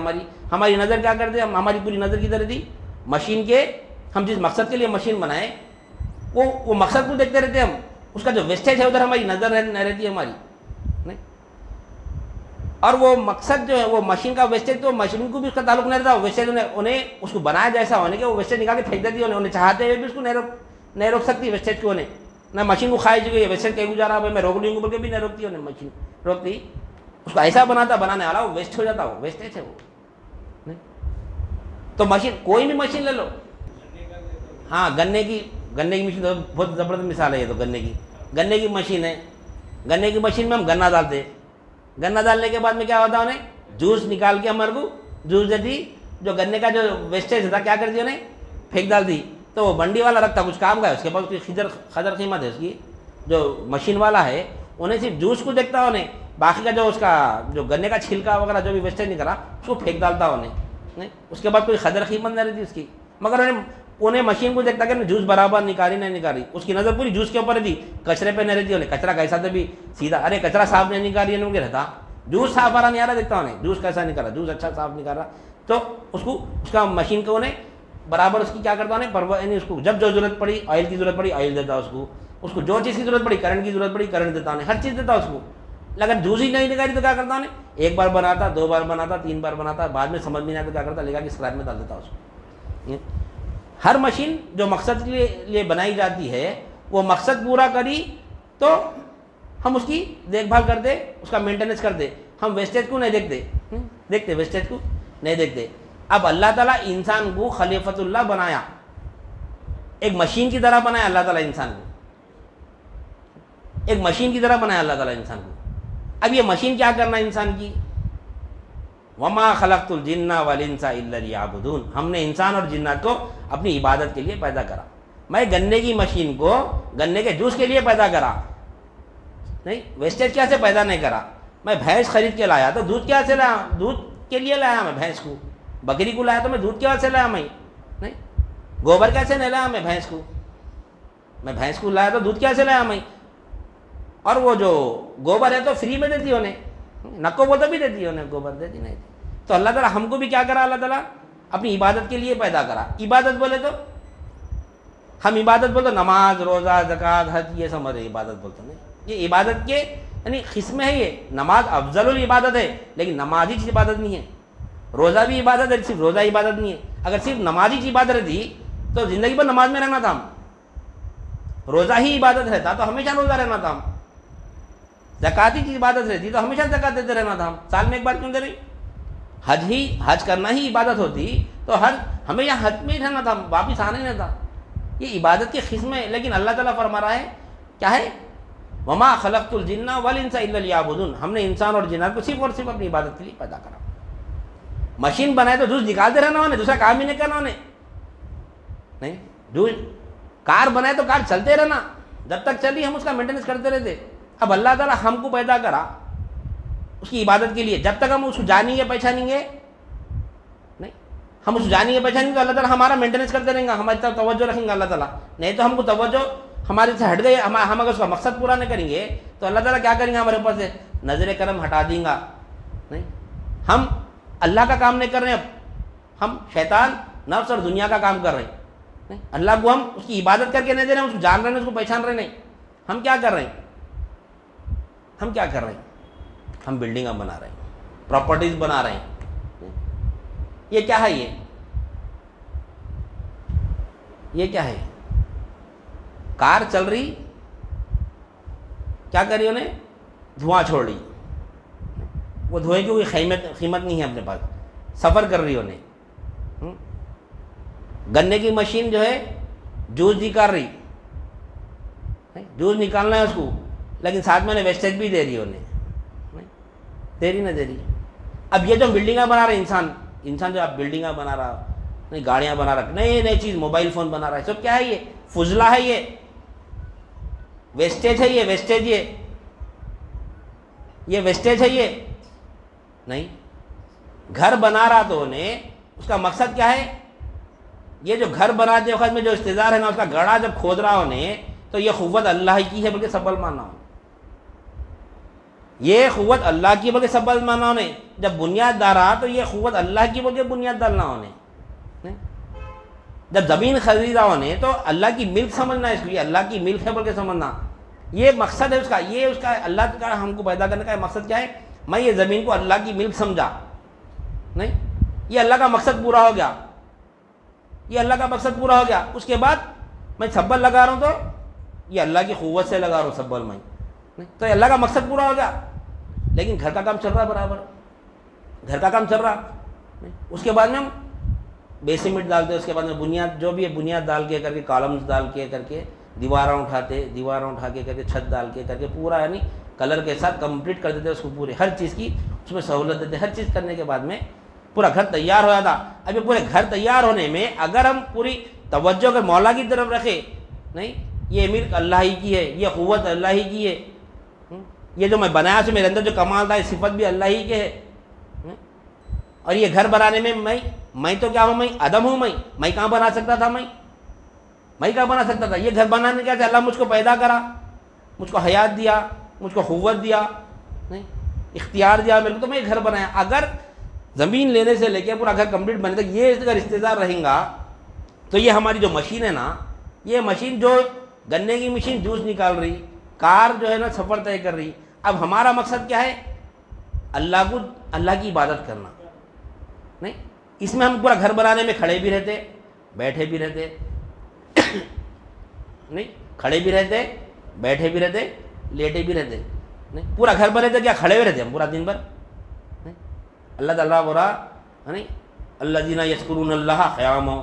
ہماری نظر کیا کرتے؟ ہماری پوری نظر کی طرح تھی مشین کے ہم جس مقصد کے لیے مشین بنائیں وہ مقصد کو دیکھتے رہتے ہیں ہم، اس کا جو ویسٹیج ہے ادھر ہماری نظر نہ رہتی ہے ہماری نہیں. اور وہ مقصد جو ہے وہ مشین کا ویسٹیج تو مشین کو بھی اس کا تعلق نہیں رہتا، ویسٹیج انہیں اس کو بنایا جیسا ہونے کہ وہ ویسٹیج نکال کے پھینک دیتی ہے، انہیں چاہتے ہوئے بھی اس کو نہیں روک سکتی ویسٹیج کو، انہیں نہ مشین کو کھائی چکی ہے ویسٹیج کہیں جا رہا ہے میں روک لوں گی بول کے بھی نہیں روکتی انہیں مشین روکتی، اس کو ایسا بنانے والا وہ ویسٹ ہو جاتا، وہ ویسٹیج ہے وہ نہیں. تو مشین کوئی بھی مشین لے لو، ہاں گنے کی مشین بہت زبردست مثال ہے یہ تو، گنے کی مشین ہے. گنے کی مشین میں ہم گنا ڈالتے ہیں، گنا ڈالنے کے بعد میں کیا ہوتا ہے انہیں جوس نکال کے ہمارے کو جوس دیتی، جو گنے کا جو ویسٹیج تھا کیا کرتی انہیں پھینک ڈال دی. تو وہ منڈی والا رکھتا کچھ کام کا ہے، اس کے پاس اس کی قدر قیمت ہے اس کی، جو مشین والا ہے انہیں صرف جوس کو دیکھتا انہیں، باقی کا جو اس کا جو گنے کا چھلکا وغیرہ جو بھی ویسٹیج نکلا اس کو پھینک ڈالتا انہیں، اس کے بعد کوئی قدر قیمت نہیں رہتی اس کی. مگر انہیں مشین کو دیکھتا کہ جوس برابر نکالی نہیں نکالی، اس کی نظر پوری جوس کے اوپر رہتی، کچرے پہ نہیں رہتی. انہیں کچرا کیسا تھا بھی سیدھا، ارے کچرا صاف نہیں نکالی انہوں کے رہتا، جوس صاف آ رہا نہیں آ رہا دیکھتا انہیں، جوس کیسا نکالا، جوس اچھا صاف نکالا. تو اس کا مشین کو انہیں برابر اس کی کیا کرتا انہیں اس کو جب جو ضرورت پڑی آئل کی ضرورت پڑی آئل دیتا اس کو جو چیز کی ضرورت پڑی کرنٹ کی ضرورت پڑی کرنٹ دیتا انہیں، ہر چیز دیتا اس کو. اگر جوس ہی نہیں نکالی تو کیا کرتا انہیں ایک بار بناتا، 2 بار بناتا، 3 بار بناتا، بعد میں سمجھ میں نہیں آتا تو کیا کرتا لے گا کہ اسکریپ میں ڈال دیتا اس کو. ہر مشین جو مقصد کے لیے بنائی جاتی ہے وہ مقصد پورا کری تو ہم اس کی دیکھ بھال کرتے، اس کا مینٹیننس کرتے، ہم ویسٹیج کو نہیں دیکھتے ویسٹیج کو نہیں دیکھتے. اب اللہ تعالیٰ انسان کو خلیفۃ اللہ بنایا، ایک مشین کی طرح بنایا اللہ تعالیٰ انسان کو، ایک مشین کی طرح بنایا اللہ تعالیٰ انسان کو. اب یہ مشین کیا کرنا ہے انسان کی، وما خلقت الجن والانس الا لیعبدون، ہم نے انسان اور جنات کو اپنی عبادت کے لیے پیدا کرا. میں گنے کی مشین کو گنے کے جوس کے لیے پیدا کرا نہیں، ویسٹیج کیا سے پیدا نہیں کرا. میں بھینس خرید کے لایا تو دودھ کیا سے لایا، دودھ کے لیے لایا میں بھینس کو. بکری کو لایا تو میں دودھ کیا سے لایا میں نہیں، گوبر کیسے نہیں لایا میں بھینس کو لایا تو دودھ کیا سے لایا میں. اور وہ جو گوبر ہے تو فری میں دیتی انہیں، نکو وہ تو بھی دیتی ہے انہیں، گوبر دیتی نہیں. تو اللہ تعالیٰ ہم کو بھی کیا کرا، اللہ تعالیٰ اپنی عبادت کے لیے پیدا کرا. عبادت بولے تو ہم عبادت بولتے نماز روزہ زکوٰۃ حج یہ سب عبادت بولتے ہیں. یہ عبادت کے یعنی قسمیں ہے، یہ نماز افضل العبادت ہے لیکن نمازی چیز عبادت نہیں ہے. روزہ بھی عبادت ہے، صرف روزہ عبادت نہیں ہے. اگر صرف نمازی چیز عبادت رہتی تو زندگی پر نماز میں رہنا تھا ہم، روزہ ہی عبادت رہتا تو ہمیشہ روزہ رہنا تھا ہم، زکوٰۃ کی عبادت رہتی تو ہمیشہ زکوٰۃ دیتے رہنا تھا ہم، سال میں ایک بار کیوں دے رہی. حج کرنا ہی عبادت ہوتی تو ہمیشہ حج میں ہی رہنا تھا، واپس آنا ہی نہیں تھا. یہ عبادت کی قسم ہے. لیکن اللہ تعالیٰ فرما رہا ہے کیا ہے، وما خلقت الجن والانس الا لیعبدون، ہم نے انسان اور جنات کو صرف اور صرف اپنی عبادت کے لیے پیدا کرا. مشین بنائے تو جوس نکالتے رہنا انہیں، دوسرا کام ہی نہیں کرنا انہیں نہیں. جوس کار بنائے تو کار چلتے رہنا، جب تک چلی ہم اس کا مینٹیننس کرتے رہتے. اب اللہ تعالیٰ ہم کو پیدا کرا اس کی عبادت کے لیے، جب تک ہم اس کو جانیں گے پہچانیں گے نہیں، ہم اس کو جانیں گے پہچانیں گے تو اللہ تعالیٰ ہمارا مینٹیننس کرتے رہیں گا، ہماری طرف توجہ رکھیں گا اللہ تعالیٰ. نہیں تو ہم کو توجہ ہمارے سے ہٹ گئی، ہم اگر اس کا مقصد پورا نہیں کریں گے تو اللہ تعالیٰ کیا کریں گے، ہمارے اوپر سے نظر کرم ہٹا دیں گا نہیں. ہم اللہ کا کام نہیں کر رہے، اب ہم شیطان نفس اور دنیا کا کام کر رہے ہیں. اللہ کو ہم اس کی عبادت کر کے نہیں دے رہے ہیں، اس کو جان رہے ہیں، اس کو پہچان رہے نہیں. ہم کیا کر رہے ہیں، ہم بلڈنگاں بنا رہے ہیں، پراپرٹیز بنا رہے ہیں. یہ کیا ہے، یہ کیا ہے، کار چل رہی کیا کر رہی انہیں دھواں چھوڑ رہی، وہ دھوئیں کی کوئی قیمت نہیں ہے اپنے پاس، سفر کر رہی انہیں. گنے کی مشین جو ہے جوس نکال رہی، جوس نکالنا ہے اس کو، لیکن ساتھ میں ویسٹیج بھی دے رہی ہے انہیں، دے رہی. اب یہ جو بلڈنگاں بنا رہے انسان جو آپ بلڈنگاں بنا رہا نہیں، گاڑیاں بنا رہا، نئی چیز موبائل فون بنا رہا ہے، سب کیا ہے، یہ فضلہ ہے، یہ ویسٹیج ہے، یہ ویسٹیج یہ ویسٹیج ہے، یہ نہیں. گھر بنا رہا تو انہیں اس کا مقصد کیا ہے، یہ جو گھر بناتے وقت میں جو استظار ہے نا، اس کا گڑھا جب کھود رہا انہیں تو یہ قوت اللہ کی ہے بلکہ سبل ماننا ہو، یہ قوت اللہ کی بلکہ سبل ماننا انہیں. جب بنیاد ڈالا تو یہ قوت اللہ کی بلکہ بنیاد ڈالنا انہیں. جب زمین خریدا ہونے تو اللہ کی ملک سمجھنا ہے اس کو، یہ اللہ کی ملک ہے بول کے سمجھنا، یہ مقصد ہے اس کا، یہ اس کا اللہ کا ہم کو پیدا کرنے کا مقصد کیا ہے؟ میں یہ زمین کو اللہ کی ملک سمجھا نہیں، یہ اللہ کا مقصد پورا ہو گیا، یہ اللہ کا مقصد پورا ہو گیا۔ اس کے بعد میں سبل لگا رہا ہوں تو یہ اللہ کی قوت سے لگا رہا ہوں سبل میں، تو یہ اللہ کا مقصد پورا ہو گیا۔ لیکن گھر کا کام چل رہا برابر، گھر کا کام چل رہا، اس کے بعد میں ہم بیسمنٹ ڈالتے، اس کے بعد میں بنیاد جو بھی ہے بنیاد ڈال کے کر کے کالمز ڈال کے کر کے دیواریں اٹھاتے، دیواریں اٹھا کے کر کے چھت ڈال کے کر کے پورا یعنی کلر کے ساتھ کمپلیٹ کر دیتے اس کو، پورے ہر چیز کی اس میں سہولت دیتے، ہر چیز کرنے کے بعد میں پورا گھر تیار ہو جاتا۔ اب یہ پورے گھر تیار ہونے میں اگر ہم پوری توجہ اگر مولا کی طرف رکھے، نہیں یہ ملک اللہ ہی کی ہے، یہ قوت اللہ ہی کی ہے، یہ جو میں بنایا سے میرے اندر جو کمال تھا یہ صفت بھی اللہ ہی کے ہے، اور یہ گھر بنانے میں میں تو کیا ہوں، میں عدم ہوں، میں کہاں بنا سکتا تھا، میں کہاں بنا سکتا تھا؟ یہ گھر بنانے کیا تھا؟ اللہ مجھ کو پیدا کرا، مجھ کو حیات دیا، مجھ کو قوت دیا، نہیں اختیار دیا میرے کو، تو میں یہ گھر بنایا۔ اگر زمین لینے سے لے کے پورا گھر کمپلیٹ بنے تک یہ اگر استظار رہیں گا تو یہ ہماری جو مشین ہے نا، یہ مشین جو گنے کی مشین جوس نکال رہی، کار جو ہے نا سفر طے کر رہی، اب ہمارا مقصد کیا ہے؟ اللہ کی عبادت کرنا، نہیں اس میں ہم پورا گھر بنانے میں کھڑے بھی رہتے، بیٹھے بھی رہتے، نہیں کھڑے بھی رہتے، بیٹھے بھی رہتے، لیٹے بھی رہتے، نہیں پورا گھر بنے تھے کیا کھڑے ہوئے رہتے ہم پورا دن بھر؟ نہیں اللہ تعالیٰ بولا نہیں الذین یذکرون اللہ قیاما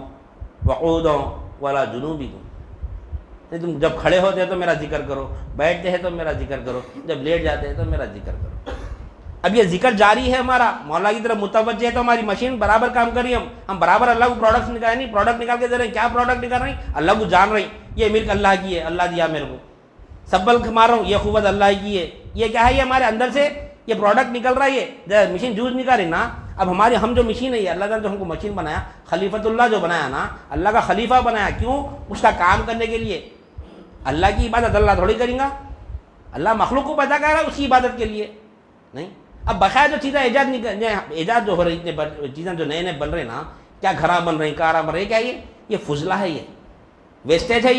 وقعودا وعلی جنوبہم، نہیں تم جب کھڑے ہوتے ہیں تو میرا ذکر کرو، بیٹھتے ہیں تو میرا ذکر کرو، جب لیٹ جاتے ہیں تو میرا ذکر کرو۔ اب یہ ذکر جاری ہے ہمارا، مولا کی طرف متوجہ ہے، تو ہماری مشین برابر کام کر رہی ہے، ہم برابر اللہ کو پروڈکٹس نکال نہیں، پروڈکٹ نکال کے دے رہے ہیں، کیا پروڈکٹ نکال رہے ہیں؟ اللہ کو جان رہے ہیں، یہ ملک اللہ کی ہے، اللہ دیا میرے کو، سبل مار رہا ہوں، یہ قوت اللہ کی ہے، یہ کیا ہے؟ یہ ہمارے اندر سے یہ پروڈکٹ نکل رہا ہے، یہ مشین جوز نکال رہی نا۔ اب ہم جو مشین ہے، یہ اللہ تعالیٰ جو ہم کو مشین بنایا، خلیفۃ اللہ جو بنایا نا، اللہ کا خلیفہ بنایا، کیوں؟ اس کا کام کرنے کے لیے۔ اللہ کی عبادت اللہ تھوڑی کریں گا، اللہ مخلوق کو پیدا کر رہا ہے اس کی عبادت کے لیے، نہیں۔ اب بقایا جو چیزیں ایجاد جو ہو رہی، چیزیں جو نئے بن رہے نا، کیا گھراں بن رہی، کاراں بن رہی، کیا یہ فضلہ ہے، یہ ویسٹیج ہے،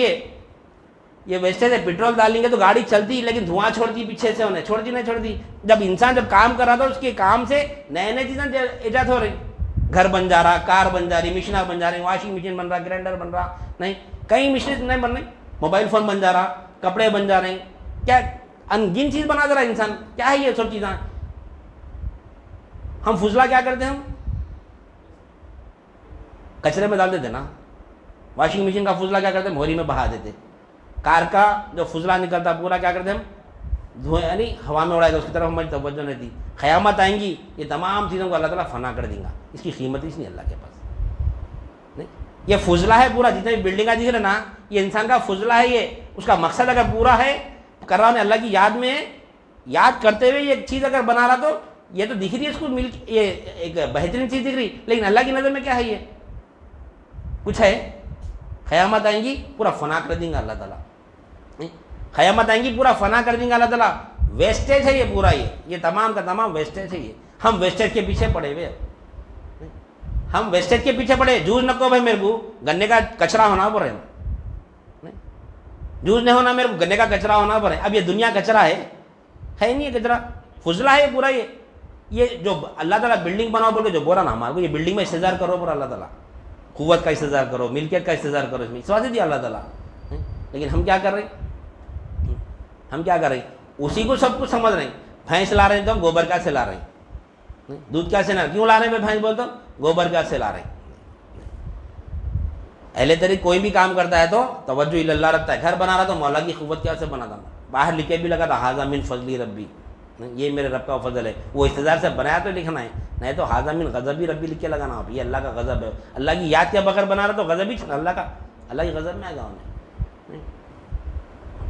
یہ ویسٹیج ہے۔ پیٹرول ڈالیں گے تو گاڑی چلتی لیکن دھواں چھوڑتی پیچھے سے، انہیں چھوڑتی۔ جب انسان جب کام کر رہا تھا اس کے کام سے نئے چیزیں ایجاد ہو رہی، گھر بن جا رہا، کار بن جا رہی، مشینیں بن جا رہی، واشنگ مشین بن رہا، گرائنڈر بن رہا، نہیں کئی مشین نہیں بن رہی، موبائل فون بن جا رہا، کپڑے بن جا رہے ہیں، کیا انگن چیز بنا دے رہا انسان، کیا ہے یہ سب چیزیں؟ ہم فضلہ کیا کرتے ہیں؟ ہم کچرے میں ڈال دیتے نا، واشنگ مشین کا فضلہ کیا کرتے ہیں؟ موری میں بہا دیتے، کار کا جو فضلہ نکلتا پورا کیا کرتے ہیں ہم؟ دھوئیں یعنی ہوا میں اڑائے گا، اس کی طرف ہماری توجہ نہیں تھی۔ قیامت آئیں گی، یہ تمام چیزوں کو اللہ تعالیٰ فنا کر دیں گا، اس کی قیمت اس نہیں اللہ کے پاس، نہیں یہ فضلہ ہے پورا، جتنے بھی بلڈنگیں دکھ رہے نا، یہ انسان کا فضلہ ہے، یہ اس کا مقصد اگر پورا ہے کر رہا ہے اللہ کی یاد میں، یاد کرتے ہوئے یہ چیز اگر بنا رہا تو یہ تو دکھ رہی ہے اس کو ملک، یہ ایک بہترین چیز دکھ رہی، لیکن اللہ کی نظر میں کیا ہے؟ یہ کچھ ہے؟ قیامت آئیں گی پورا فنا کر دیں گا اللہ تعالیٰ، قیامت آئیں گی پورا فنا کر دیں گا اللہ تعالیٰ، ویسٹیج ہے یہ پورا، یہ تمام کا تمام ویسٹیج ہے، یہ ہم ویسٹیج کے پیچھے پڑے ہوئے، ہم ویسٹیج کے پیچھے پڑے، جوز نہ کو بھائی میرے کو گنے کا کچرا ہونا پڑے، جوز نہیں ہونا میرے کو گنے کا کچرا ہونا پڑے۔ اب یہ دنیا کچرا ہے نہیں، یہ کچرا فضلہ ہے پورا، یہ جو اللہ تعالیٰ بلڈنگ بناؤ بول کے جو بولا نا ہمارے کو، یہ بلڈنگ میں استظار کرو پورا اللہ تعالیٰ، قوت کا استظار کرو، ملکیت کا استظار کرو، اس میں سواد دیا اللہ تعالیٰ، لیکن ہم کیا کر رہے ہیں؟ اسی کو سب کچھ سمجھ رہے ہیں۔ بھینس لا رہے ہیں تو ہم گوبر کا سے لا رہے ہیں، دودھ کیا سے لا، کیوں لا رہے ہیں بھینس بولتے گوبر کا سے لا رہے ہیں۔ اہل طریق کوئی بھی کام کرتا ہے تو توجہ اللہ رکھتا ہے، گھر بنا رہا تو مولا کی قوت کیا سے بناتا، باہر لکھے بھی لگا تھا ھذا من فضلی ربی، یہ میرے رب کا فضل ہے، وہ استظار سے بنایا تو لکھنا ہے، نہیں تو ھذا من غضبی ربی لکھ کے لگانا ہوتا، یہ اللہ کا غضب ہے، اللہ کی یاد کے بغیر بنا رہا تو غضب ہی اللہ کی غضب میں آ گیا انہیں۔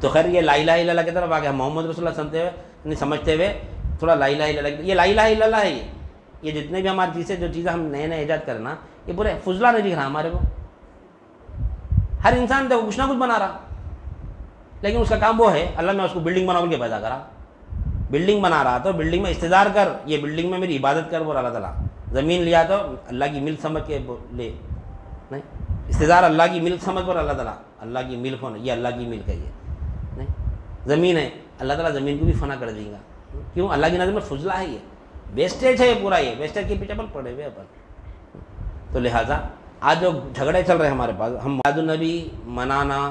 تو خیر یہ لا الہ الا اللہ کی طرف آ گیا، محمد رسول اللہ سنتے ہوئے نہیں سمجھتے ہوئے تھوڑا لا الہ الا اللہ، یہ لا الہ الا اللہ ہے، یہ جتنے بھی ہماری چیزیں جو چیزیں ہم نئے ایجاد کرنا، یہ پورے فضلہ نہیں دکھ رہا ہمارے کو، ہر انسان تو کچھ نہ کچھ بنا رہا، لیکن اس کا کام وہ ہے، اللہ نے اس کو بلڈنگ بنا کے پیدا کرا، بلڈنگ بنا رہا تو بلڈنگ میں استظار کر، یہ بلڈنگ میں میری عبادت کر، وہ اللہ تعالیٰ زمین لیا تو اللہ کی ملک سمجھ کے لے، نہیں استظہار اللہ کی ملک سمجھ پر اللہ تعالیٰ اللہ کی ملک ہونا، یہ اللہ کی ملک ہے، یہ نہیں زمین ہے، اللہ تعالیٰ زمین کو بھی فنا کر دے گا، کیوں؟ اللہ کی نظر میں فضلہ ہے، یہ ویسٹیج ہے، یہ پورا یہ ویسٹیج کے پیچھے اپن پڑے ہوئے اپن۔ تو لہٰذا آج جو جھگڑے چل رہے ہیں ہمارے پاس، ہم میلاد النبی منانا،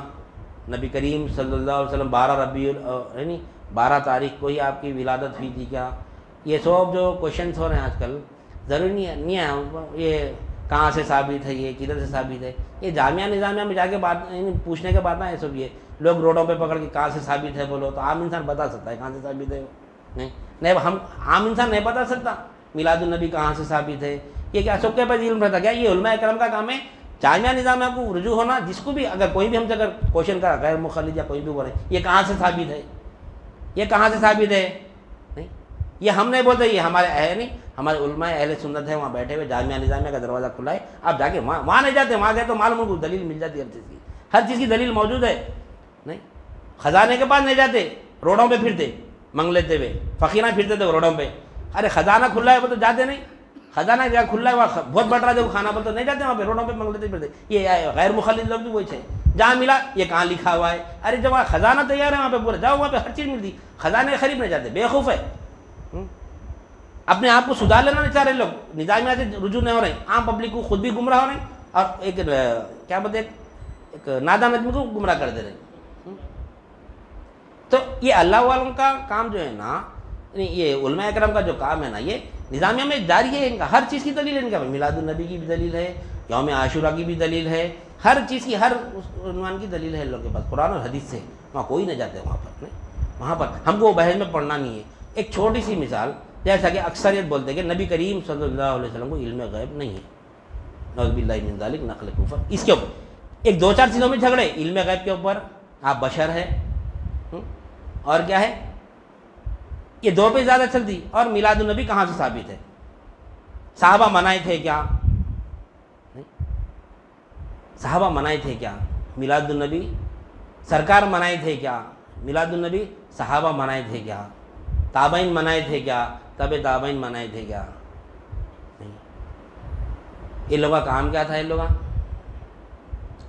نبی کریم صلی اللہ علیہ وسلم 12 تاریخ کو ہی آپ کی ولادت ہوئی تھی کیا، یہ سب جو کوشچنس ہو رہے ہیں آج کل، ضروری نہیں ہے یہ کہاں سے ثابت ہے، یہ کدھر سے ثابت ہے، یہ جامعہ نظامیہ میں جا کے بات پوچھنے کے بعد نہ یہ سب، یہ لوگ روڈوں پہ پکڑ کے کہاں سے ثابت ہے بولو، تو عام انسان بتا سکتا ہے کہاں سے ثابت ہے، نہیں ہم عام انسان نہیں بتا سکتا میلاد النبی کہاں سے ثابت ہے، یہ کیا سب کے پاس علم رہتا کیا؟ یہ علماء کرام کا کام ہے جامعہ نظامیہ کو رجوع ہونا، جس کو بھی اگر کوئی بھی ہم سے اگر کوشچن کرا غیر مخلد یا کوئی بھی بولے یہ کہاں سے ثابت ہے، یہ کہاں سے ثابت ہے، نہیں یہ ہم نہیں بولتے، یہ ہمارے نہیں ہمارے علماء اہل سنت ہے وہاں بیٹھے ہوئے، جامعہ نظامیہ کا دروازہ کھلا ہے، آپ جا کے وہاں نہیں جاتے، وہاں گئے تو معلوم کو دلیل مل جاتی ہے، ہر چیز کی دلیل موجود ہے، نہیں خزانے کے پاس نہیں جاتے، روڈوں پہ پھرتے منگ لیتے ہوئے، فقیرہ پھرتے تھے روڈوں پہ، ارے خزانہ کھلا ہے وہ تو جاتے نہیں، خزانہ جگہ کھلا ہے وہاں بہت بٹ رہا ہے وہ کھانا پر تو نہیں جاتے، وہاں پہ روڈوں پہ منگ لیتے پھرتے، یہ غیر مخلد لوگ بھی وہی تھے، جہاں ملا یہ کہاں لکھا ہوا ہے، ارے جب وہاں خزانہ تیار ہے وہاں پہ پورا جاؤ، وہاں پہ ہر چیز ملتی، خزانے قریب نہیں جاتے، بیوقوف ہے، اپنے آپ کو سدھار لینا نہیں چاہ رہے لوگ، نظامیہ سے رجوع نہیں ہو رہے ہیں، عام پبلک کو خود بھی گمراہ ہو رہے ہیں اور ایک کیا بولتے ایک نادان آدمی کو گمراہ کر دے رہے ہیں۔ تو یہ اللہ والوں کا کام جو ہے نا، یہ علماء اکرام کا جو کام ہے نا، یہ نظامیہ میں جاری ہے، ان کا ہر چیز کی دلیل ہے، ان کا میلاد النبی کی بھی دلیل ہے، یوم عاشورہ کی بھی دلیل ہے، ہر چیز کی ہر عنوان کی دلیل ہے ان لوگوں کے پاس، قرآن اور حدیث سے، وہاں کوئی نہ جاتے وہاں پر، نہیں وہاں پر ہم کو وہ بحث میں پڑھنا نہیں ہے۔ ایک چھوٹی سی مثال، جیسا کہ اکثریت بولتے ہیں کہ نبی کریم صلی اللہ علیہ وسلم کو علم غیب نہیں ہے، نعوذ باللہ من ذالک، نقل کفر، اس کے اوپر ایک دو چار چیزوں میں جھگڑے، علم غیب کے اوپر، آپ بشر ہے اور کیا ہے، یہ دو پہ زیادہ چلتی، اور میلاد النبی کہاں سے ثابت ہے، صحابہ منائے تھے کیا، صحابہ منائے تھے کیا میلاد النبی، سرکار منائے تھے کیا میلاد النبی، صحابہ منائے تھے کیا، تابعین منائے تھے کیا، تبع تابعین منائے تھے کیا، نہیں ان لوگوں کا کام کیا تھا، ان لوگوں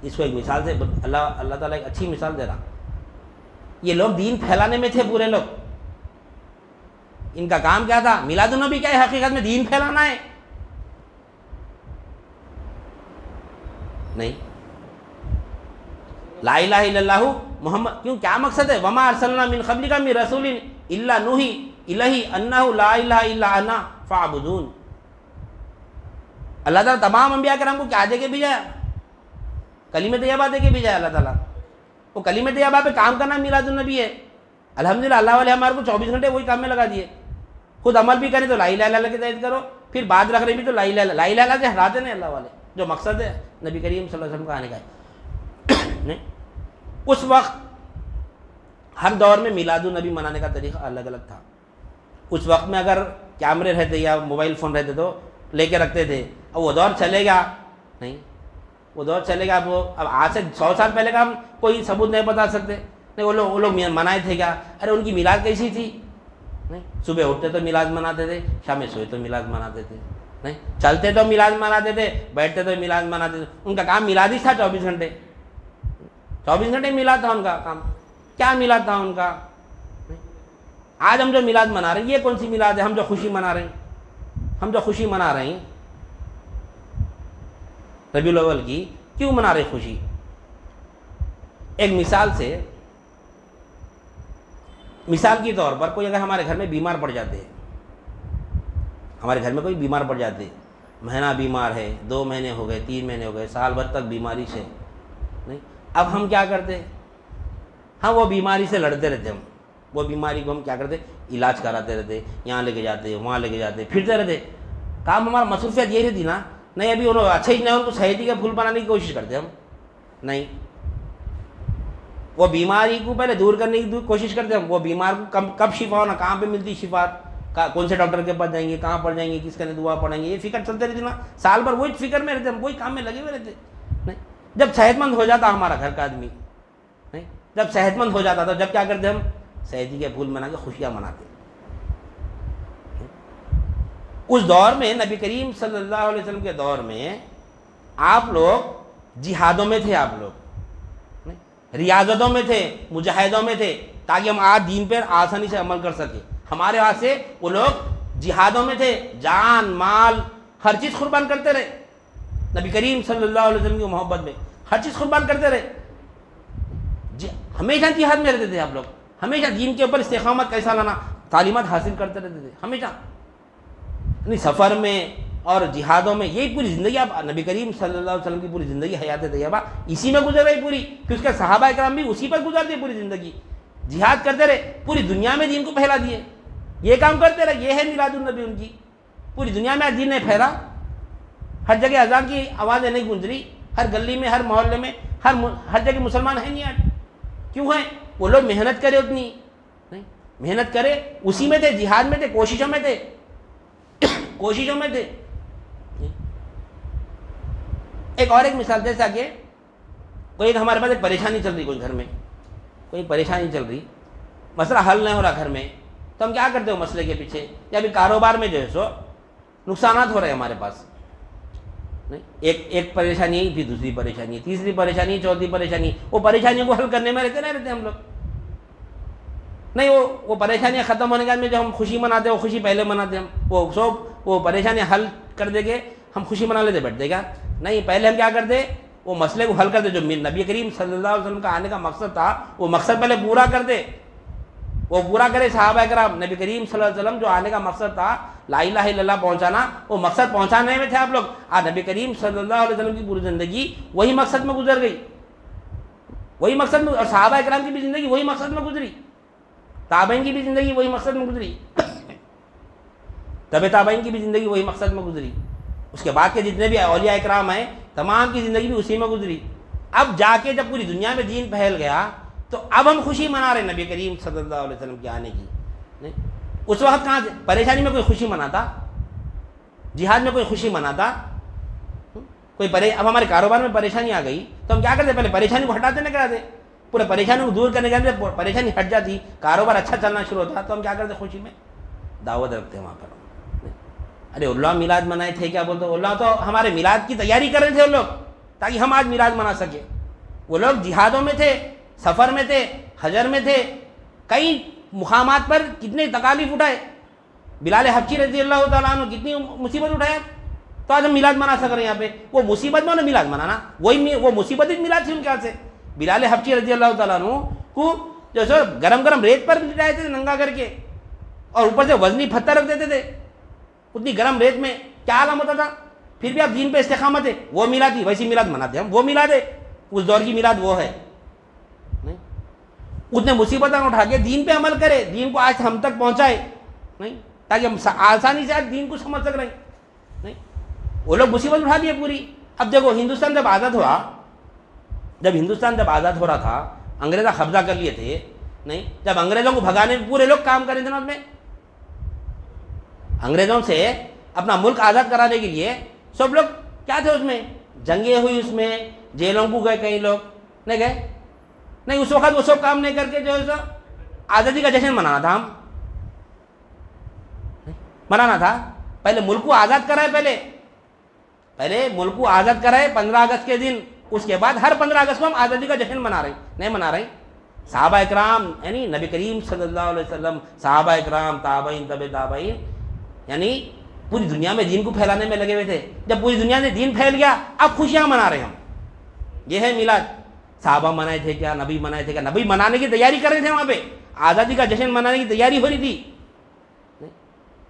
اس کو ایک مثال سے اللہ تعالیٰ ایک اچھی مثال دے رہا، یہ لوگ دین پھیلانے میں تھے پورے لوگ، ان کا کام کیا تھا، میلاد النبی کیا ہے، حقیقت میں دین پھیلانا ہے، نہیں لا الہ الا اللہ محمد، کیوں کیا مقصد ہے، وما ارسلنا من قبلک من رسول الا نوحی الیہ انہ لا الہ الا انا فاعبدون، اللہ تعالیٰ تمام انبیاء کرام کو کیا دے کے بھیجا، کلمہ طیبہ دے کے بھیجا ہے اللہ تعالیٰ، وہ کلمہ طیبہ پہ کام کرنا میلاد النبی ہے، الحمدللہ اللہ والے ہمارے کو 24 گھنٹے وہی کام میں لگا دیے، خود عمل بھی کریں تو لا الہ الا اللہ کی تائید کرو، پھر بات رکھ رہے بھی تو لا الہ الا سے ہٹاتے نہیں اللہ والے، جو مقصد ہے نبی کریم صلی اللہ علیہ وسلم کا آنے کا ہے۔ اس وقت ہر دور میں میلاد النبی منانے کا طریقہ الگ الگ تھا، اس وقت میں اگر کیمرے رہتے یا موبائل فون رہتے تو لے کے رکھتے تھے، اب وہ دور چلے گا نہیں، وہ دور چلے گا، اب آج سے 100 سال پہلے کا ہم کوئی ثبوت نہیں بتا سکتے، نہیں وہ لوگ منائے تھے کیا، ارے ان کی میلاد کیسی تھی، نہیں صبح اٹھتے تو میلاد مناتے تھے، شام میں سوئے تو میلاد مناتے تھے، نہیں چلتے تو میلاد مناتے تھے، بیٹھتے تو میلاد مناتے تھے، ان کا کام میلاد ہی تھا، 24 گھنٹے 24 گھنٹے میلاد تھا ان کا کام، کیا میلاد تھا ان کا۔ آج ہم جو میلاد منا رہے ہیں یہ کون سی میلاد ہے، ہم جو خوشی منا رہے ہیں، ہم جو خوشی منا رہے ہیں ربیع الاول کی، کیوں منا رہے خوشی، ایک مثال سے، مثال کے طور پر کوئی اگر ہمارے گھر میں بیمار پڑ جاتے ہیں، ہمارے گھر میں کوئی بیمار پڑ جاتے، مہینہ بیمار ہے، 2 مہینے ہو گئے، 3 مہینے ہو گئے، سال بھر تک بیماری سے، نہیں اب ہم کیا کرتے، ہم وہ بیماری سے لڑتے رہتے، ہم وہ بیماری کو ہم کیا کرتے، علاج کراتے رہتے، یہاں لے کے جاتے وہاں لے کے جاتے، پھرتے رہتے، کام ہمارا مصروفیت یہ رہتی نا، نہیں ابھی انہوں اچھا ہی نہیں ان کو صحتی کا پھول بنانے کی کوشش کرتے ہم، نہیں وہ بیماری کو پہلے دور کرنے کی کوشش کرتے ہم، وہ بیمار کو کب شفا ہونا، کہاں پہ ملتی شفا، کون سے ڈاکٹر کے پاس جائیں گے، کہاں پر جائیں گے، کس کا دعا پڑھیں گے، یہ فکر چلتے رہتی نا، سال بھر وہی فکر میں رہتے ہم، وہی کام میں لگے ہوئے رہتے، نہیں جب صحت مند ہو جاتا ہمارا گھر کا آدمی، نہیں جب صحت مند ہو جاتا تو جب کیا کرتے ہم، صحتی کے پھول بنا کے خوشیاں مناتے۔ اس دور میں نبی کریم صلی اللہ علیہ وسلم کے دور میں آپ لوگ جہادوں میں تھے آپ لوگ، ریاضتوں میں تھے، مجاہدوں میں تھے، تاکہ ہم آج دین پر آسانی سے عمل کر سکیں. ہمارے ہاتھ سے وہ لوگ جہادوں میں تھے، جان مال ہر چیز قربان کرتے رہے نبی کریم صلی اللہ علیہ وسلم کی محبت میں، ہر چیز قربان کرتے رہے. ہمیشہ جہاد میں رہتے تھے آپ لوگ، ہمیشہ دین کے اوپر استقامت کیسا لانا، تعلیمات حاصل کرتے رہتے تھے ہمیشہ. یعنی سفر میں اور جہادوں میں یہی پوری زندگی، آپ نبی کریم صلی اللہ علیہ وسلم کی پوری زندگی حیات طیبہ اسی میں گزر رہی پوری، کہ اس کے صحابہ اکرام بھی اسی پر گزارتے پوری زندگی، جہاد کرتے رہے، پوری دنیا میں دین کو پھیلا دیے، یہ کام کرتے رہے. یہ ہے میلاد النبی ان کی. پوری دنیا میں دین نہیں پھیلا، ہر جگہ اذان کی آوازیں نہیں گونج رہی، ہر گلی میں، ہر محلے میں، ہر جگہ مسلمان ہیں نہیں آج. کیوں ہیں؟ وہ لوگ محنت کرے اتنی نہیں، محنت کرے اسی میں تھے، جہاد میں تھے، کوششوں میں تھے، کوششوں میں تھے. ایک اور ایک مثال، جیسا کہ کوئی ہمارے پاس ایک پریشانی چل رہی، کوئی گھر میں کوئی پریشانی چل رہی، مسئلہ حل نہیں ہو رہا گھر میں، تو ہم کیا کرتے ہو مسئلے کے پیچھے، یا ابھی کاروبار میں جو ہے سو نقصانات ہو رہے ہیں ہمارے پاس نہیں، ایک پریشانی ہے، پھر دوسری پریشانی ہے، تیسری پریشانی ہے، چوتھی پریشانی، وہ پریشانیوں کو حل کرنے میں رہتے ہم لوگ نہیں. وہ پریشانیاں ختم ہونے کے بعد میں جو ہم خوشی مناتے ہیں، وہ خوشی پہلے مناتے ہیں ہم، وہ پریشانیاں حل کر دے گے ہم خوشی منا لیتے بیٹھ دے گا نہیں. پہلے ہم کیا کرتے، وہ مسئلے کو حل کرتے، جو نبی کریم صلی اللہ علیہ وسلم کا آنے کا مقصد تھا وہ مقصد پہلے پورا کرتے، وہ پورا کرے صحابہ کرام. نبی کریم صلی اللہ علیہ وسلم جو آنے کا مقصد تھا لا الہ الا اللہ پہنچانا، وہ مقصد پہنچانے میں تھے آپ لوگ. آج نبی کریم صلی اللہ علیہ وسلم کی پوری زندگی وہی مقصد میں گزر گئی، وہی مقصد میں، اور صحابہ کرام کی بھی زندگی وہی مقصد میں گزری، تابعین کی بھی زندگی وہی مقصد میں گزری، تبع تابعین کی بھی زندگی وہی مقصد میں گزری. اس کے بعد کے جتنے بھی اولیاء اکرام ہیں تمام کی زندگی بھی اسی میں گزری. اب جا کے جب پوری دنیا میں دین پھیل گیا تو اب ہم خوشی منا رہے ہیں نبی کریم صلی اللہ علیہ وسلم کے آنے کی نہیں. اس وقت کہاں سے پریشانی میں کوئی خوشی مناتا، جہاد میں کوئی خوشی مناتا، اب ہمارے کاروبار میں پریشانی آ گئی تو ہم کیا کرتے، پہلے پریشانی کو ہٹاتے نہ کراتے، پورے پریشانی کو دور کرنے کے بعد پریشانی ہٹ جاتی، کاروبار اچھا چلنا شروع ہوتا، تو ہم کیا کرتے، خوشی میں دعوت رکھتے ہیں وہاں پر. ارے اللہ میلاد منائے تھے، کیا بولتے، اللہ تو ہمارے میلاد کی تیاری کر رہے تھے وہ لوگ تاکہ ہم آج میلاد منا سکیں. وہ لوگ جہادوں میں تھے، سفر میں تھے، حجر میں تھے، کئی مقامات پر کتنے تکالیف اٹھائے. بلال حبشی رضی اللہ تعالیٰ عنہ کتنی مصیبت اٹھائے، تو آج ہم میلاد منا سک رہے ہیں یہاں پہ. وہ مصیبت میں انہیں میلاد منانا، وہ مصیبت ہی میلاد تھی ان کے ہاتھ سے. بلال حبشی رضی اللہ تعالیٰ عنہ کو جو سو گرم گرم ریت پر لٹائے تھے ننگا کر کے، اور اوپر سے وزنی پتھر رکھ دیتے تھے اتنی گرم ریت میں، کیا عالم ہوتا تھا. پھر بھی آپ دین پہ استقامت ہے، وہ میلاد تھی، ویسی میلاد مناتے ہیں ہم، وہ میلاد ہے، اس دور کی میلاد وہ ہے نہیں. اتنے مصیبتیں اٹھا کے دین پہ عمل کرے، دین کو آج ہم تک پہنچائے نہیں، تاکہ ہم آسانی سے آج دین کو سمجھ سک رہے ہیں نہیں. وہ لوگ مصیبت اٹھا دیے پوری. اب دیکھو ہندوستان جب آزاد ہوا، ہندوستان جب آزاد ہو رہا تھا، انگریزا قبضہ کر لیے تھے نہیں، جب انگریزوں کو بھگانے میں پورے لوگ کام کرے تھے نا، میں انگریزوں سے اپنا ملک آزاد کرانے کے لیے سب لوگ کیا تھے، اس میں جنگیں ہوئی، اس میں جیلوں کو گئے کئی لوگ نہیں گئے نہیں. اس وقت وہ سب کام نہیں کر کے جو ہے آزادی کا جشن منانا تھا، ہم منانا تھا. پہلے ملک کو آزاد کرائے، پہلے ملک کو آزاد کرائے 15 اگست کے دن، اس کے بعد ہر 15 اگست کو ہم آزادی کا جشن منا رہے نہیں منا رہے. صحابہ اکرام یعنی نبی کریم صلی اللہ علیہ وسلم، صحابہ اکرام، تابعین، تبع تابعین، یعنی پوری دنیا میں دین کو پھیلانے میں لگے ہوئے تھے. جب پوری دنیا میں دین پھیل گیا اب خوشیاں منا رہے ہیں ہم. یہ ہے میلاد. صحابہ منائے تھے کیا، نبی منائے تھے کیا، نبی منانے کی تیاری کر رہے تھے، وہاں پہ آزادی کا جشن منانے کی تیاری ہو رہی تھی.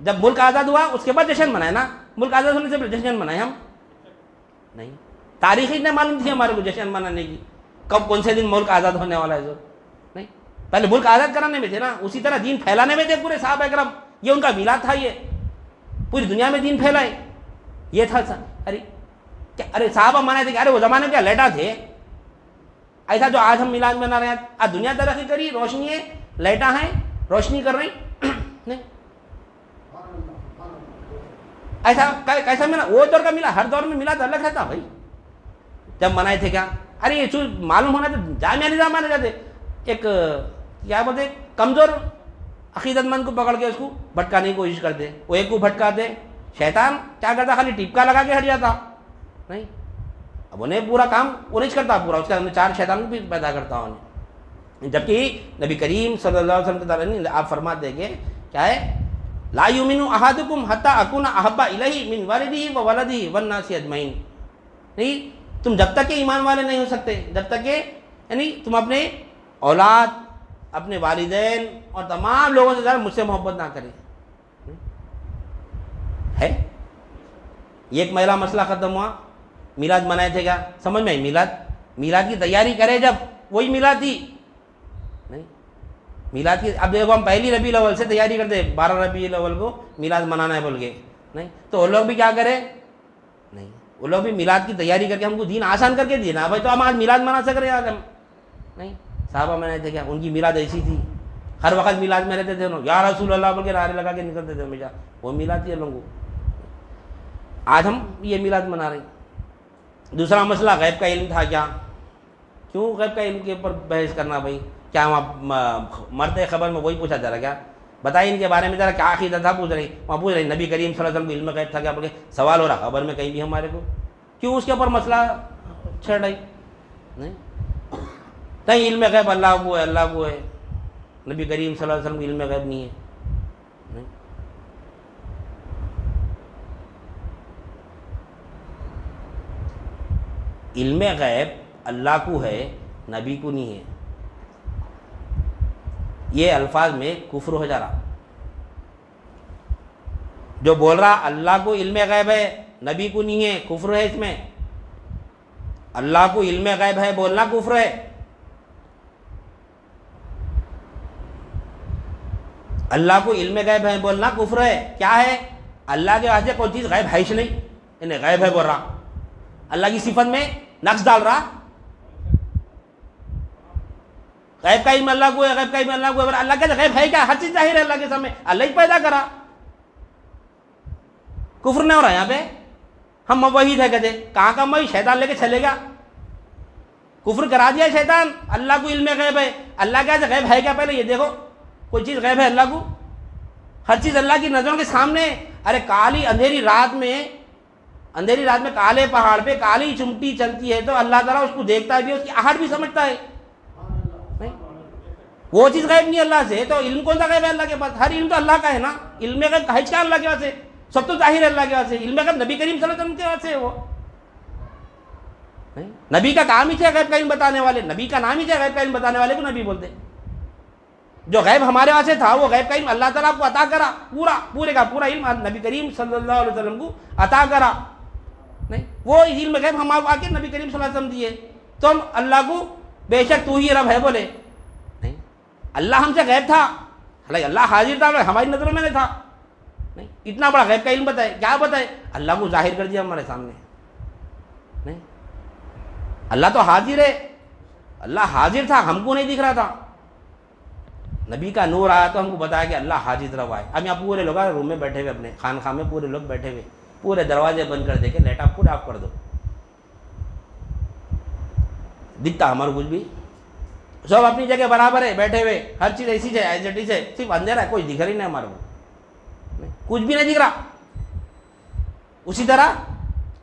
جب ملک آزاد ہوا اس کے بعد جشن منائے نا، ملک آزاد ہونے سے جشن منائے ہم نہیں. تاریخ اتنے معلوم تھی ہمارے کو جشن منانے کی، کب کون سے دن ملک آزاد ہونے والا ہے نہیں. پہلے ملک آزاد کرانے میں تھے نا، اسی طرح دین پھیلانے میں تھے پورے صحابہ اکرام. یہ ان کا میلاد تھا، یہ پوری دنیا میں دین پھیلائے، یہ تھا. ارے صحابہ منائے تھے کہ ارے وہ زمانے کیا لیٹا تھے، ایسا جو آج ہم میلاد منا رہے ہیں. آج دنیا ترقی کری، روشنی ہے، لیٹا ہیں، روشنی کر رہی نہیں. ایسا کیسا ملا، وہ دور کا ملا، ہر دور میں میلاد الگ رہتا بھائی. جب منائے تھے کیا، ارے یہ چیز معلوم ہونا تو جامعہ نظام مانے جاتے. ایک کیا بولتے کمزور عقیدت مند کو پکڑ کے اس کو بھٹکانے کی کوشش کرتے، وہ ایک کو بھٹکاتے، شیطان کیا کرتا، خالی ٹپکا لگا کے ہٹ جاتا نہیں. اب اب انہیں پورا کام وہ نہیں کرتا پورا، اس کا 4 شیطان بھی پیدا کرتا انہیں. جبکہ نبی کریم صلی اللہ علیہ وسلم کے تعالیٰ آپ فرماتے ہیں کہ کیا ہے، لا یؤمن احدکم حتی اکون احب الیہ من والدہ و ولدہ والناس اجمعین. نہیں، تم جب تک کہ ایمان والے نہیں ہو سکتے جب تک کہ یعنی تم اپنے اولاد، اپنے والدین اور تمام لوگوں سے زیادہ مجھ سے محبت نہ کریں. ہے یہ ایک میرا مسئلہ ختم ہوا. میلاد منائے تھے کیا؟ سمجھ میں آئی؟ میلاد کی تیاری کرے جب وہی میلاد تھی. نہیں، میلاد کی اب دیکھو ہم پہلی ربیع الاول سے تیاری کرتے 12 ربیع الاول کو میلاد منانا ہے بول کے. نہیں تو وہ لوگ بھی کیا کریں؟ نہیں، وہ لوگ بھی میلاد کی تیاری کر کے ہم کو دین آسان کر کے دیے نا بھائی، تو ہم آج میلاد منا سک رہے ہیں آج ہم. نہیں، صحابہ منائے تھے کیا؟ ان کی میلاد ایسی تھی، ہر وقت میلاد میں رہتے تھے انہوں، یا رسول اللہ بول کے نعرے لگا کے نکلتے تھے ہمیشہ. وہ میلاد تھی لوگوں کو. آج ہم یہ میلاد منا رہے ہیں. دوسرا مسئلہ غیب کا علم تھا کیا؟ کیوں غیب کا علم کے اوپر بحث کرنا بھائی؟ کیا وہاں مرتے خبر میں وہی پوچھا جا رہا کیا؟ بتائیے ان کے بارے میں ذرا کیا عقیدہ تھا، پوچھ رہی وہاں پوچھ رہی نبی کریم صلی اللہ علیہ وسلم کو علم غیب تھا کیا بول کے سوال ہو رہا خبر میں کہیں بھی ہمارے کو. کیوں اس کے اوپر مسئلہ چھڑ رہی؟ نہیں علم غیب اللہ کو ہے، اللہ کو ہے. نبی کریم صلی اللہ علیہ وسلم کو علم غیب نہیں ہے. علم غیب اللہ کو ہے، نبی کو نہیں ہے. یہ الفاظ میں کفر ہو جا رہا. جو بول رہا اللہ کو علم غیب ہے نبی کو نہیں ہے، کفر ہے اس میں. اللہ کو علم غیب ہے بولنا کفر ہے. اللہ کو علم غیب ہے بولنا کفر ہے. کیا ہے؟ اللہ کے واسطے کوئی چیز غیب ہے ہی نہیں، انہیں غیب ہے بول رہا. اللہ کی صفت میں نقص ڈال رہا. غیب کا علم اللہ کو ہے، غیب کا علم اللہ کو ہے. اللہ کا غیب ہے کیا؟ ہر چیز ظاہر ہے اللہ کے سامنے، اللہ ہی پیدا کرا. کفر نہیں ہو رہا یہاں پہ. ہم موحد ہے کہتے، کہاں کا موحد؟ شیطان لے کے چلے گا. کفر کرا دیا شیطان. اللہ کو علم غیب ہے. اللہ کا غیب ہے کیا؟ پہلے یہ دیکھو کوئی چیز غیب ہے اللہ کو؟ ہر چیز اللہ کی نظروں کے سامنے. ارے کالی اندھیری رات میں کالے پہاڑ پہ کالی چمٹی چلتی ہے تو اللہ تعالیٰ اس کو دیکھتا ہے بھی، اس کی آہٹ بھی سمجھتا ہے. نہیں وہ چیز غیب نہیں اللہ سے. تو علم کون سا غیب ہے اللہ کے پاس؟ ہر علم تو اللہ کا ہے نا. علم غیب ہے کیا اللہ کے پاس ہے؟ سب تو ظاہر ہے اللہ کے پاس ہے. علم غیب نبی کریم صلی اللہ علیہ وسلم کے پاس ہے. وہ نبی کا کام ہی تھا غیب کا علم بتانے والے. نبی کا نام ہی تھا غیب کا علم بتانے والے کو نبی بولتے. جو غیب ہمارے واسطے تھا وہ غیب کا علم اللہ تعالیٰ کو عطا کرا. پورے کا پورا علم نبی کریم صلی اللہ علیہ وسلم کو عطا کرا. نہیں وہ علم غیب ہم آ کے نبی کریم صلی اللہ علیہ وسلم دیے. تو ہم اللہ کو بے شک تو ہی رب ہے بولے. نہیں اللہ ہم سے غیب تھا، حالانکہ اللہ حاضر تھا، ہماری نظروں میں نہیں تھا. نہیں اتنا بڑا غیب کا علم بتائے. کیا بتائے؟ اللہ کو ظاہر کر دیا ہمارے سامنے. نہیں اللہ تو حاضر ہے، اللہ حاضر تھا، ہم کو نہیں دکھ رہا تھا. نبی کا نور آیا تو ہم کو بتایا کہ اللہ حاضر رہا ہے. اب یہاں پورے لوگ روم میں بیٹھے ہوئے، اپنے خانقاہ میں پورے لوگ بیٹھے ہوئے، پورے دروازے بند کر دے کے لائٹ آپ پورے آف کر دو. دکھتا ہمارا کچھ بھی؟ سب اپنی جگہ برابر ہے بیٹھے ہوئے، ہر چیز ایسی ہے ایز اٹ از ہے. صرف اندھیرا ہے، کوئی دکھ رہی نہیں ہمارے کو، کچھ بھی نہیں دکھ رہا. اسی طرح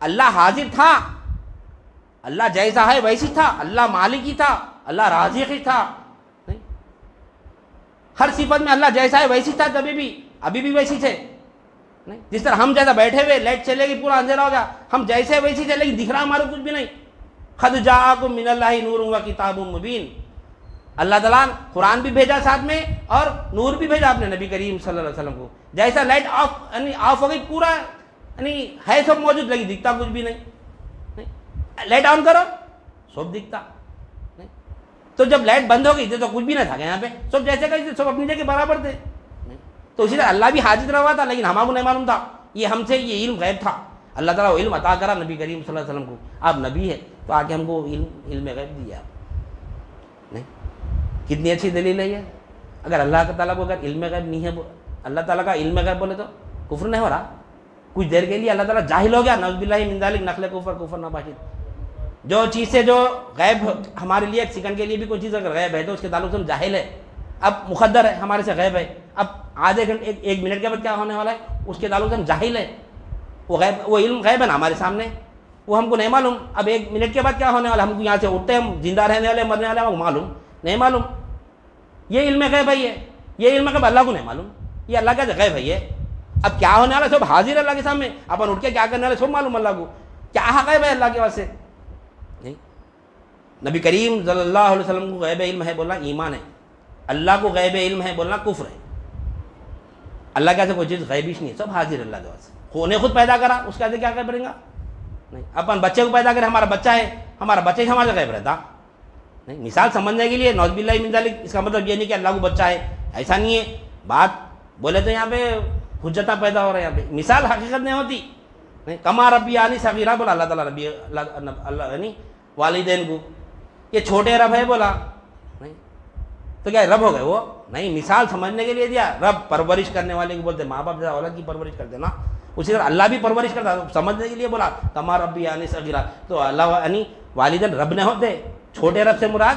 اللہ حاضر تھا، اللہ جیسا ہے ویسی تھا، اللہ مالک ہی تھا، اللہ رازق ہی تھا. ہر صفت میں اللہ جیسا ہے ویسی تھا، کبھی بھی ابھی بھی ویسی تھے. نہیں جس طرح ہم جیسا بیٹھے ہوئے لائٹ چلے گی پورا اندھیرا ہو گیا، ہم جیسے ویسی تھے لیکن دکھ رہا ہمارے کچھ بھی نہیں. قد جاءکم من اللہ نور و کتاب مبین. اللہ تعالیٰ نے قرآن بھی بھیجا ساتھ میں اور نور بھی بھیجا اپنے نبی کریم صلی اللہ علیہ وسلم کو. جیسا لائٹ آف ہو گئی پورا ہے سب موجود، لیکن دکھتا کچھ بھی نہیں. لائٹ آن کرو سب دکھتا. تو جب لائٹ بند ہو گئی تھی تو کچھ بھی نہ تھا یہاں پہ، سب جیسے کہ سب اپنی جگہ برابر تھے. تو اسی طرح اللہ بھی حاضر رہا تھا لیکن ہمارے کو نہیں معلوم تھا. یہ ہم سے یہ علم غیب تھا. اللہ تعالیٰ وہ علم عطا کرا نبی کریم صلی اللہ علیہ وسلم کو. آپ نبی ہے تو آ کے ہم کو علم غیب دیا. نہیں کتنی اچھی دلیل ہے یہ. اگر اللہ تعالیٰ کو اگر علم غیب نہیں ہے، اللہ تعالیٰ کا علم غیب بولے تو کفر نہیں ہو رہا. کچھ دیر کے لیے اللہ تعالیٰ جاہل ہو گیا، نعوذ باللہ من ذالک، نقل کفر ناباشد. جو چیز سے جو غیب ہمارے لیے ایک سیکنڈ کے لیے بھی کوئی چیز اگر غیب ہے تو اس کے تعلق سے ہم جاہل ہے. اب مقدر ہے ہمارے سے غیب ہے، اب آدھے گھنٹے ایک منٹ کے بعد کیا ہونے والا ہے اس کے تعلق سے ہم جاہل ہے. وہ غیب وہ علم غیب ہے نا ہمارے سامنے. وہ ہم کو نہیں معلوم اب 1 منٹ کے بعد کیا ہونے والا. ہم کو یہاں سے اٹھتے ہیں, ہم زندہ رہنے والے مرنے والے, ہم کو معلوم نہیں معلوم. یہ علم غیب ہے, یہ علم غیب اللہ کو نہیں معلوم, یہ اللہ کا غیب ہے. یہ اب کیا ہونے والا سب حاضر اللہ کے سامنے, اپن اٹھ کے کیا کرنے والے سب معلوم اللہ کو. کیا غیب ہے اللہ کے واسطے نہیں. نبی کریم صلی اللہ علیہ وسلم کو غیب علم ہے بولنا ایمان ہے, اللہ کو غیب علم ہے بولنا کفر ہے. اللہ کے واسطے کوئی چیز غیبی نہیں ہے, سب حاضر اللہ کے واسطے. نے خود پیدا کرا, اس کے واسطے کیا غیب رہے گا نہیں. اپن بچے کو پیدا کرے, ہمارا بچہ ہے, ہمارا بچہ ہی ہمارا غیب رہتا نہیں. مثال سمجھنے کے لیے نعوذ باللہ من ذالک, اس کا مطلب یہ نہیں کہ اللہ کو بچہ ہے, ایسا نہیں ہے. بات بولے تو یہاں پہ حجتیں پیدا ہو رہے ہیں, یہاں پہ مثال حقیقت نہیں ہوتی نہیں. کما ربیانی صغیرہ بولا اللہ تعالیٰ, ربی اللہ یعنی والدین کو, یہ چھوٹے رب ہے بولا نہیں. تو کیا رب ہو گئے وہ نہیں, مثال سمجھنے کے لیے دیا. رب پرورش کرنے والے کو بولتے, ماں باپ اولاد کی پرورش کرتے نا, اسی طرح اللہ بھی پرورش کرتا, سمجھنے کے لیے بولا کما ربیانی صغیرہ. تو اللہ یعنی والدین رب نہیں ہوتے, چھوٹے رب سے مراد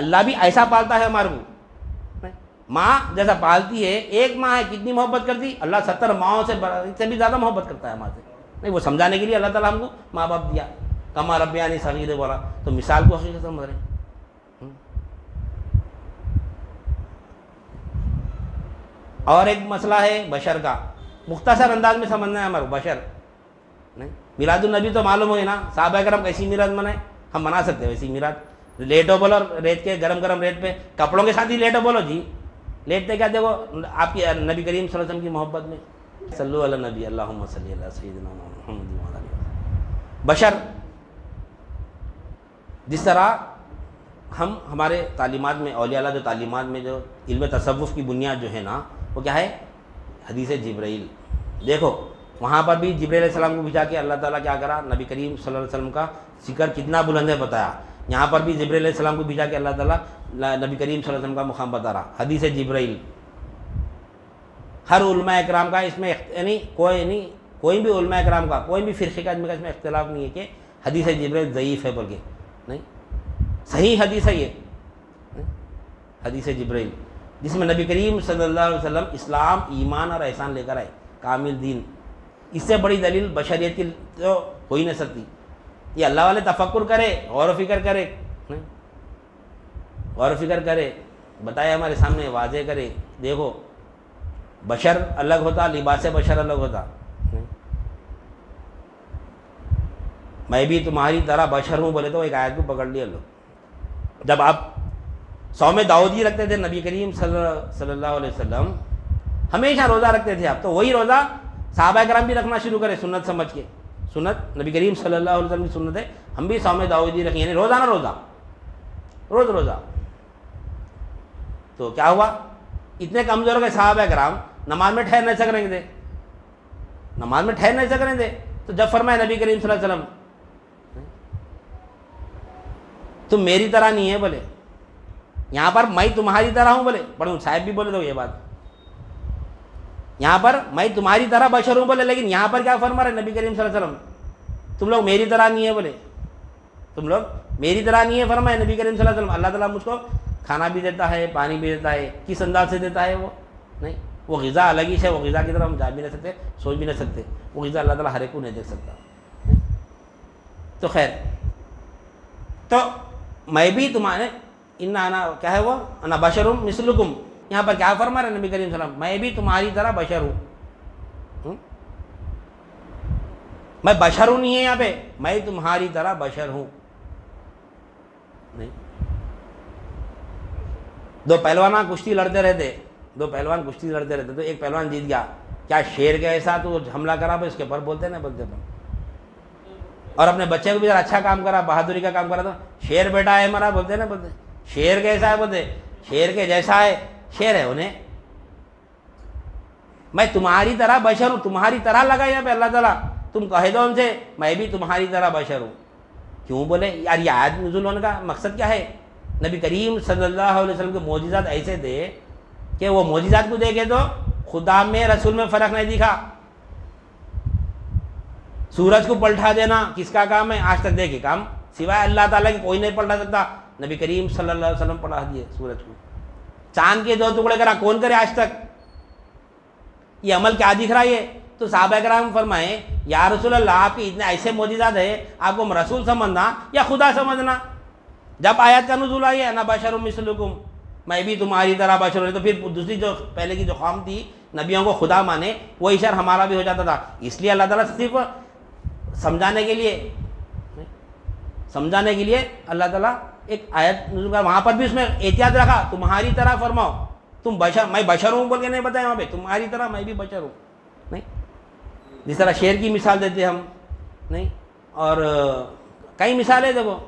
اللہ بھی ایسا پالتا ہے ہمارے کو. ماں جیسا پالتی ہے, ایک ماں ہے کتنی محبت کرتی, اللہ 70 ماؤں سے بھی زیادہ محبت کرتا ہے ہمارے سے نہیں. وہ سمجھانے کے لیے اللہ تعالیٰ ہم کو ماں باپ دیا, کما ربیانی صغیرہ بولا. تو مثال کو حقیقت سمجھ رہے ہیں. اور ایک مسئلہ ہے بشر کا, مختصر انداز میں سمجھنا ہے ہمارے بشر نہیں. میلاد النبی تو معلوم ہوئی نا, صحابہ کرام کیسی میلاد منائے, ہم منا سکتے ہیں ویسی میلاد. لیٹو بولو ریت کے گرم ریت پہ, کپڑوں کے ساتھ ہی لیٹو بولو جی, لیٹتے کیا دیکھو آپ کی نبی کریم صلی اللہ علیہ وسلم کی محبت میں. صلو علی نبی اللہم صلی علی سیدنا محمد. بشر جس طرح ہم ہمارے تعلیمات میں اولیاء اللہ جو تعلیمات میں جو علم تصوف کی بنیاد جو ہے نا, وہ کیا ہے حدیث جبرائیل. دیکھو وہاں پر بھی جبرائیل علیہ السلام کو بھیجا کے اللہ تعالیٰ کیا کرا, نبی کریم صلی اللہ علیہ وسلم کا ذکر کتنا بلند ہے بتایا. یہاں پر بھی جبرائیل علیہ السلام کو بھیجا کے اللہ تعالیٰ نبی کریم صلی اللہ علیہ وسلم کا مقام بتا رہا. حدیث جبرائیل ہر علماء اکرام کا اس میں یعنی کوئی بھی علماء اکرام کا کوئی بھی فرقے کا آدمی کا اس میں اختلاف نہیں ہے کہ حدیث جبرائیل ضعیف ہے بول کے نہیں. صحیح حدیث ہے یہ حدیث جبرائیل, جس میں نبی کریم صلی اللہ علیہ وسلم اسلام ایمان اور احسان لے کر آئے, کامل دین. اس سے بڑی دلیل بشریت کی تو ہو ہی نہیں سکتی. یہ اللہ والے تفکر کرے, غور و فکر کرے, غور و فکر کرے, بتائے ہمارے سامنے واضح کرے. دیکھو بشر الگ ہوتا, لباس بشر الگ ہوتا. میں بھی تمہاری طرح بشر ہوں بولے تو ایک آیت کو پکڑ لیا لوگ. جب آپ صوم داؤدی رکھتے تھے, نبی کریم صلی اللہ علیہ وسلم ہمیشہ روزہ رکھتے تھے, آپ تو وہی روزہ صحابہ کرام بھی رکھنا شروع کرے سنت سمجھ کے. سنت نبی کریم صلی اللہ علیہ وسلم کی سنت ہے, ہم بھی صوم داؤدی رکھیں, یعنی روزانہ روزہ, روزہ. تو کیا ہوا, اتنے کمزور کے صحابہ کرام نماز میں ٹھہر نہیں سک رہے تھے, نماز میں ٹھہر نہیں سک رہے تھے. تو جب فرمایا نبی کریم صلی اللہ علیہ وسلم تم میری طرح نہیں ہے بولے, یہاں پر میں تمہاری طرح ہوں بولے, پڑھوں صاحب بھی بولے تو یہ بات, یہاں پر میں تمہاری طرح بشر ہوں بولے, لیکن یہاں پر کیا فرما رہے نبی کریم صلی اللہ علیہ وسلم, تم لوگ میری طرح نہیں ہے بولے, تم لوگ میری طرح نہیں ہے فرمائے نبی کریم صلی اللہ علیہ وسلم. اللہ تعالیٰ مجھ کو کھانا بھی دیتا ہے, پانی بھی دیتا ہے, کس انداز سے دیتا ہے وہ نہیں. وہ غذا الگ ہی ہے, وہ غذا کی طرف ہم جا بھی نہیں سکتے, سوچ بھی نہیں سکتے. وہ غذا اللہ تعالیٰ ہر ایک کو نہیں دے سکتا. تو خیر, تو میں بھی تمہارے انا کیا ہے وہ انا بشرم مثلکم, یہاں پر کیا فرما رہے نبی کریم صلی اللہ علیہ وسلم, میں بھی تمہاری طرح بشر ہوں. میں بشر ہوں نہیں ہے یہاں پہ, میں تمہاری طرح بشر ہوں نہیں. دو پہلوان کشتی لڑتے رہتے, تو ایک پہلوان جیت گیا, کیا شیر کے ایسا تو حملہ کرا اس کے پر بولتے نا بولتے پر, اور اپنے بچے کو بھی ذرا اچھا کام کرا, بہادری کا کام کرا, تو شیر بیٹا ہے ہمارا بولتے نا بولتے, شیر کیسا ہے بولتے, شیر کے جیسا ہے, شیر ہے انہیں. میں تمہاری طرح بشر ہوں, تمہاری طرح لگا یہاں پہ اللہ تعالیٰ, تم کہہ دو ہم سے میں بھی تمہاری طرح بشر ہوں. کیوں بولے یار, یہ آیت نزول ہونے کا مقصد کیا ہے؟ نبی کریم صلی اللہ علیہ وسلم کے معجزات ایسے تھے کہ وہ معجزات کو دیکھے تو خدا میں رسول میں فرق نہیں دکھا. سورج کو پلٹا دینا کس کا کام ہے؟ آج تک دیکھے کام سوائے اللہ تعالیٰ کے کوئی نہیں پلٹا سکتا. نبی کریم صلی اللہ علیہ وسلم پلٹا دیے سورج کو. چاند کے 2 ٹکڑے کرا کون کرے آج تک؟ یہ عمل کیا دکھ رہا ہے؟ تو صحابہ کرام فرمائے یا رسول اللہ آپ کے اتنے ایسے معجزات ہے، آپ کو رسول سمجھنا یا خدا سمجھنا؟ جب آیات کا نزول آئی ہے انا بشر مثلکم، میں بھی تمہاری طرح بشر ہوں، تو پھر دوسری جو پہلے کی جو قوم تھی نبیوں کو خدا مانے، وہ اشار ہمارا بھی ہو جاتا تھا. اس لیے اللہ تعالیٰ صرف سمجھانے کے لیے اللہ تعالیٰ ایک آیت نزول کا، وہاں پر بھی اس میں احتیاط رکھا تمہاری طرح فرماؤ، تم بشر، میں بشر ہوں بول کے نہیں بتایا وہاں پہ، تمہاری طرح میں بھی بشر ہوں. نہیں جس طرح شیر کی مثال دیتے ہم، نہیں، اور کئی مثالیں دیکھو،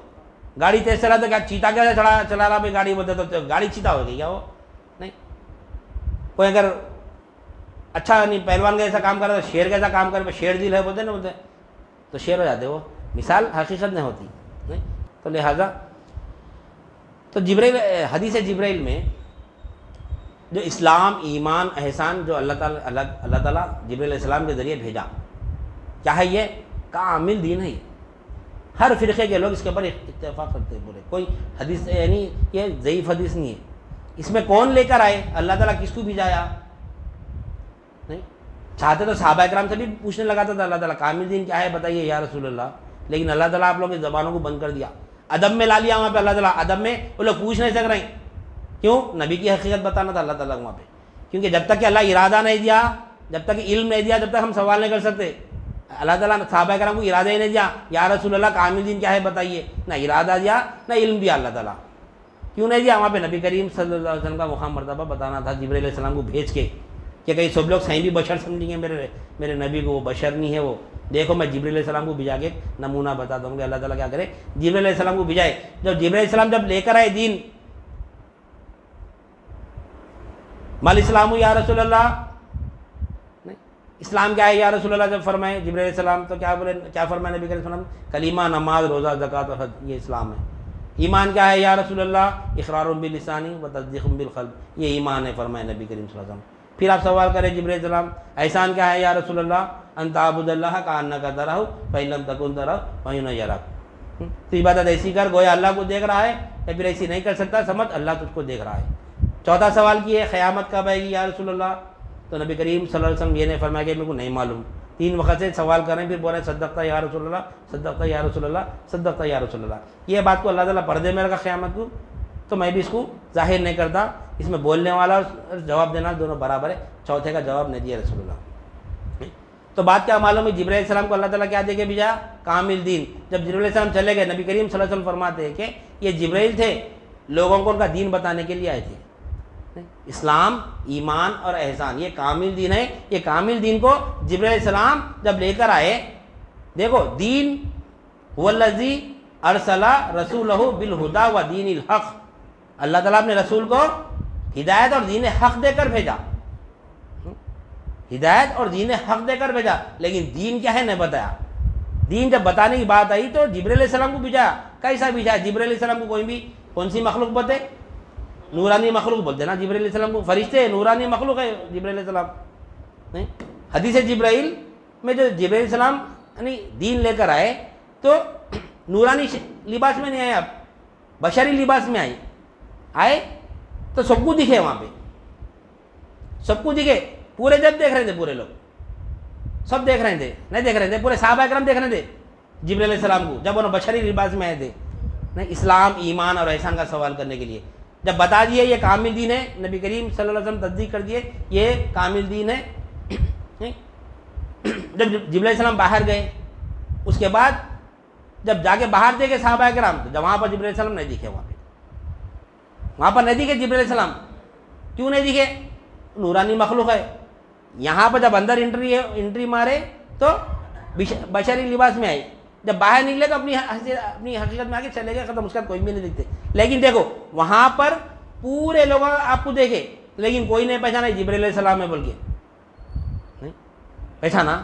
گاڑی تیز چلا تو کیا چیتا کیسے چلا رہا بھائی گاڑی بولتے تو گاڑی چیتا ہو گئی کیا وہ؟ نہیں. کوئی اگر اچھا نہیں پہلوان کا ایسا کام کر رہا تو شیر کیسا کام کرے، شیر دل ہے بولتے نا، بولتے تو شیر ہو جاتے وہ، مثال حقیقت نہیں ہوتی. نہیں تو لہٰذا تو جبرائیل، حدیث جبرائیل میں جو اسلام، ایمان، احسان جو اللہ تعالیٰ جبرائیل علیہ السلام کے ذریعے بھیجا، کیا ہے یہ؟ کامل دین ہے. ہر فرقے کے لوگ اس کے اوپر اتفاق کرتے ہیں پورے، کوئی حدیث یعنی یہ ضعیف حدیث نہیں ہے. اس میں کون لے کر آئے، اللہ تعالیٰ کس کو بھیجایا؟ نہیں چاہتے تو صحابہ اکرام سے بھی پوچھنے لگاتا تھا اللہ تعالیٰ کامل دین کیا ہے بتائیے یا رسول اللہ، لیکن اللہ تعالیٰ آپ لوگوں کی زبانوں کو بند کر دیا، ادب میں لا لیا. وہاں پہ اللہ تعالیٰ ادب میں وہ لوگ پوچھ نہیں سک رہے ہیں. کیوں؟ نبی کی حقیقت بتانا تھا اللہ تعالیٰ کو وہاں پہ، کیونکہ جب تک کہ اللہ ارادہ نہیں دیا، جب تک کہ علم نہیں دیا، جب تک ہم سوال نہیں کر سکتے. اللہ تعالیٰ نے صحابہ کرام کو ارادہ ہی نہیں دیا یا رسول اللہ کامل دین کیا ہے بتائیے، نہ ارادہ دیا نہ علم دیا اللہ تعالیٰ. کیوں نہیں دیا؟ وہاں پہ نبی کریم صلی اللہ علیہ وسلم کا مقام مرتبہ بتانا تھا جبرائیل علیہ السلام کو بھیج کے، کہ کئی سب لوگ صحیح بھی بشر سمجھیں گے میرے نبی کو، وہ بشر نہیں ہے وہ. دیکھو میں جبرائیل علیہ السلام کو بھیجا کے نمونہ بتاتا ہوں کہ اللہ تعالیٰ کیا کرے. جبرائیل علیہ السلام کو بھیجائے، جب جبرائیل علیہ السلام جب لے کر آئے دین، مال اسلام یا رسول اللہ، اسلام کیا ہے یا رسول اللہ جب فرمائے جبرائیل علیہ السلام تو کیا بولے، کیا فرمائے نبی کریم صلی اللہ علیہ وسلم؟ کلمہ، نماز، روزہ، زکوٰۃ اور حج، یہ اسلام ہے. ایمان کیا ہے یا رسول اللہ؟ اقرار باللسان و تصدیق بالقلب، یہ ایمان ہے فرمائے نبی کریم صلی اللہ علیہ وسلم. پھر آپ سوال کریں جبرائیل علیہ السلام احسان کیا ہے یا رسول اللہ؟ ان تعبد اللہ کأنک ترہ فإن لم تکن ترہ فإنہ یراک. تو عبادت ایسی کر گویا اللہ کو دیکھ رہا ہے، یا پھر ایسی نہیں کر سکتا سمجھ اللہ تجھ کو دیکھ رہا ہے. چوتھا سوال کیے قیامت کب آئے گی یا رسول اللہ؟ تو نبی کریم صلی اللہ علیہ وسلم یہ نہیں فرمایا کہ میرے کو نہیں معلوم. 3 وقت سے سوال کر رہے ہیں، پھر بول رہے ہیں صدقتا یا رسول اللہ، صدقتا یا رسول اللہ، صدقتا یا رسول اللہ. یہ بات کو اللہ تعالیٰ پردے میں رکھا قیامت کو، تو میں بھی اس کو ظاہر نہیں کرتا. اس میں بولنے والا اور جواب دینا دونوں برابر ہے، چوتھے کا جواب نہیں دیا رسول اللہ. تو بات کیا معلوم ہے؟ جبرائیل علیہ السلام کو اللہ تعالیٰ کیا دے کے بھیجا؟ کامل دین. جب جبرائیل علیہ السلام چلے گئے، نبی کریم صلی اللہ علیہ وسلم فرماتے ہیں کہ یہ جبرائیل تھے، لوگوں کو ان کا دین بتانے کے لیے آئے تھے. اسلام، ایمان اور احسان یہ کامل دین ہے. یہ کامل دین کو جبرائیل علیہ السلام جب لے کر آئے، دیکھو دین هو الذی ارسل رسولہ بالہدی و دین الحق، اللہ تعالیٰ اپنے رسول کو ہدایت اور دین حق دے کر بھیجا، ہدایت اور دین حق دے کر بھیجا. لیکن دین کیا ہے نہیں بتایا. دین جب بتانے کی بات آئی تو جبرائیل علیہ السلام کو بھیجا. کیسا بھیجا؟ جبرائیل علیہ السلام کو کوئی بھی کون سی مخلوق بتے؟ نورانی مخلوق بولتے نا جبرائیل علیہ السلام کو، فرشتے نورانی مخلوق ہے جبرائیل علیہ السلام. نہیں حدیث جبرائیل میں جو جبرائیل علیہ السلام یعنی دین لے کر آئے تو نورانی لباس میں نہیں آئے، آپ بشری لباس میں آئے تو سب کو دکھے، وہاں پہ سب کو دکھے. پورے جب دیکھ رہے تھے، پورے لوگ سب دیکھ رہے تھے، نہیں دیکھ رہے تھے، پورے صحابہ اکرام دیکھ رہے تھے جبرائیل علیہ السلام کو جب انہوں بشری لباس میں آئے تھے. نہیں اسلام، ایمان اور احسان کا سوال کرنے کے لیے جب بتا دیے یہ کامل دین ہے، نبی کریم صلی اللہ علیہ وسلم تصدیق کر دیے یہ کامل دین ہے. جب جبرائیل علیہ السلام باہر گئے، اس کے بعد جب جا کے باہر دیکھے صحابہ کرام، تو جب وہاں پر جبرائیل علیہ السلام نہیں دکھے، وہاں پر نہیں دکھے جبرائیل علیہ السلام. کیوں نہیں دکھے؟ نورانی مخلوق ہے. یہاں پر جب اندر انٹری مارے تو بشری لباس میں آئی، جب باہر نکلے تو اپنی حقیقت میں آگے چلے گئے، ختم. اس کا کوئی بھی نہیں دکھتے. لیکن دیکھو وہاں پر پورے لوگ آپ کو دیکھے، لیکن کوئی نہیں پہچانا جبرائیل علیہ السلام ہے بول کے. نہیں پہچانا،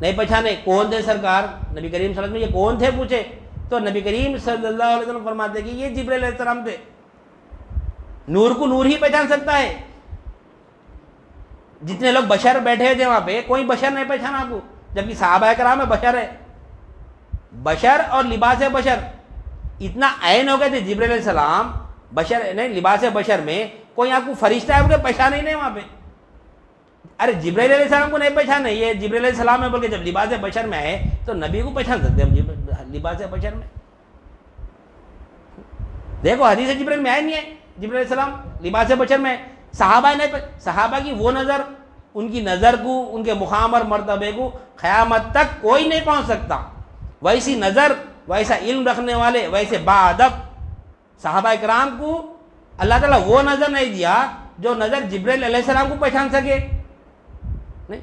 نہیں پہچانے. کون تھے سرکار؟ نبی کریم صلی اللہ علیہ وسلم. یہ کون تھے پوچھے تو نبی کریم صلی اللہ علیہ وسلم فرماتے کہ یہ جبرائیل علیہ السلام تھے. نور کو نور ہی پہچان سکتا ہے. جتنے لوگ بشر بیٹھے تھے وہاں پہ کوئی بشر نہیں پہچانا آپ کو، جبکہ صحابہ کرام میں بشر ہے، بشر اور لباس بشر اتنا عین ہو گئے تھے. جبرائیل علیہ السلام بشر نہیں، لباس بشر میں کوئی آپ کو فرشتہ ہے بولے پہچانا ہی نہیں وہاں پہ. ارے جبرائیل علیہ السلام کو نہیں پہچانے، یہ جبرائیل علیہ السلام ہے بول کے جب لباس بشر میں آئے تو نبی کو پہچان سکتے ہم لباس بشر میں؟ دیکھو حدیث جبرائیل میں آئے نہیں ہے جبرائیل علیہ السلام لباس بشر میں، صحابہ نہیں، صحابہ کی وہ نظر، ان کی نظر کو، ان کے مقام اور مرتبے کو قیامت تک کوئی نہیں پہنچ سکتا۔ ویسی نظر، ویسا علم رکھنے والے، ویسے باادب صحابہ اکرام کو اللہ تعالیٰ وہ نظر نہیں دیا جو نظر جبرائیل علیہ السلام کو پہچان سکے، نہیں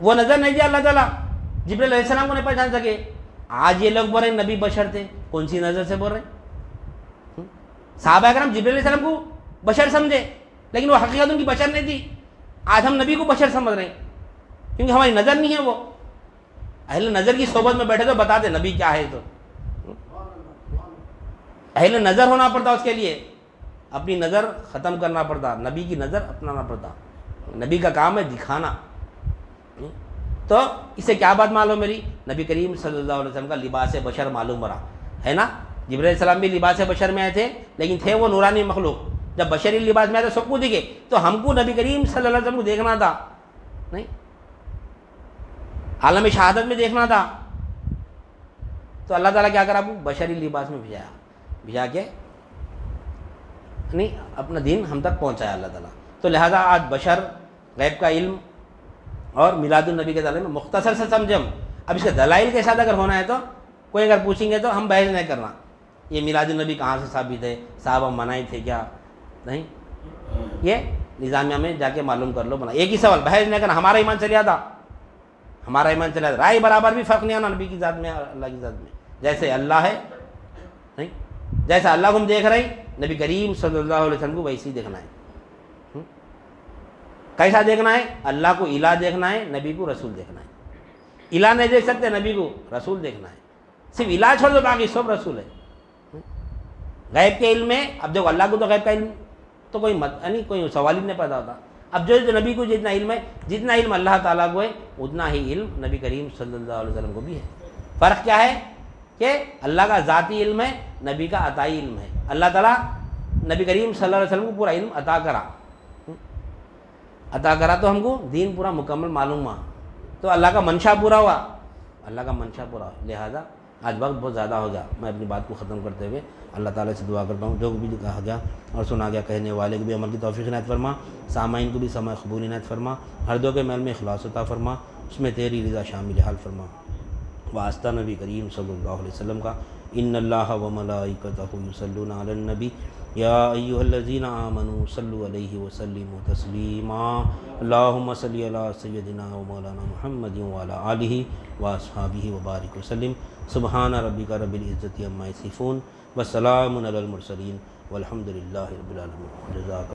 وہ نظر نہیں دیا اللہ تعالیٰ، جبرائیل علیہ السلام کو نہیں پہچان سکے۔ آج یہ لوگ بول رہے ہیں نبی بشر تھے، کون سی نظر سے بول رہے ہیں؟ صحابہ اکرام جبرائیل علیہ السلام کو بشر سمجھے لیکن وہ حقیقت ان کی بشر نہیں تھی۔ آج ہم نبی کو بشر سمجھ رہے ہیں کیونکہ ہماری نظر نہیں ہے، وہ اہل نظر کی صحبت میں بیٹھے تو بتاتے نبی کیا ہے، تو اہل نظر ہونا پڑتا اس کے لیے، اپنی نظر ختم کرنا پڑتا، نبی کی نظر اپنانا پڑتا، نبی کا کام ہے دکھانا۔ تو اس سے کیا بات معلوم میری؟ نبی کریم صلی اللہ علیہ وسلم کا لباس بشر معلوم رہا ہے نا۔ جبرائیل علیہ السلام بھی لباس بشر میں آئے تھے لیکن تھے وہ نورانی مخلوق، جب بشری لباس میں آئے تو سب کو دکھے، تو ہم کو نبی کریم صلی اللہ علیہ وسلم کو دیکھنا تھا، نہیں عالم شہادت میں دیکھنا تھا، تو اللہ تعالیٰ کیا کرا، بشری لباس میں بھیجا کے نہیں اپنا دین ہم تک پہنچایا اللہ تعالیٰ۔ تو لہذا آج بشر، غیب کا علم اور میلاد النبی کے بارے میں مختصر سے سمجھم۔ اب اس کے دلائل کے ساتھ اگر ہونا ہے تو کوئی اگر پوچھیں گے تو ہم بحث نہیں کرنا، یہ میلاد النبی کہاں سے ثابت ہے، صحابہ منائے تھے کیا، نہیں، یہ نظامیہ میں جا کے معلوم کر لو، بنا ایک ہی سوال، بحث نہیں کرنا، ہمارا ایمان چلیا تھا، ہمارا ایمان چلا تھا، رائے برابر بھی فرق نہیں آنا نبی کی ذات میں اور اللہ کی ذات میں، جیسے اللہ ہے، نہیں جیسا اللہ کو ہم دیکھ رہے ہیں نبی کریم صلی اللہ علیہ وسلم کو ویسے ہی دیکھنا ہے۔ کیسا دیکھنا ہے؟ اللہ کو الہ دیکھنا ہے، نبی کو رسول دیکھنا ہے۔ الہ نہیں دیکھ سکتے، نبی کو رسول دیکھنا ہے، صرف الہ چھوڑ دو باقی سب رسول ہے۔ غیب کے علم میں اب دیکھو اللہ کو تو غیب کا علم تو کوئی سوال ہی نہیں پیدا ہوتا، اب جو نبی کو جتنا علم ہے، جتنا علم اللہ تعالیٰ کو ہے اتنا ہی علم نبی کریم صلی اللہ علیہ وسلم کو بھی ہے۔ فرق کیا ہے کہ اللہ کا ذاتی علم ہے، نبی کا عطائی علم ہے۔ اللہ تعالیٰ نبی کریم صلی اللہ علیہ وسلم کو پورا علم عطا کرا تو ہم کو دین پورا مکمل معلوم ہوا، تو اللہ کا منشا پورا ہوا، اللہ کا منشا پورا ہوا۔ لہذا آج وقت بہت زیادہ ہو گیا، میں اپنی بات کو ختم کرتے ہوئے اللہ تعالیٰ سے دعا کرتا ہوں جو بھی کہا گیا اور سنا گیا کہنے والے کو بھی عمل کی توفیق عنایت فرما، سامعین کو بھی سماع قبول عنایت فرما، ہر دو کے میل میں اخلاص عطا فرما، اس میں تیری رضا شامل حال فرما۔ واسطہ نبی کریم صلی اللہ علیہ وسلم کا، ان اللہ و ملائکتہ یصلون علی النبی یا ایھا الذین آمنوا صلوا علیہ وسلموا تسلیما، اللہم صلی علی سیدنا و مولانا محمد وعلی آلہ واصحابہ وبارک وسلم۔ سبحان ربک رب العزۃ عما یصفون وسلام علی المرسلین والحمد للہ رب العالمین۔ جزاک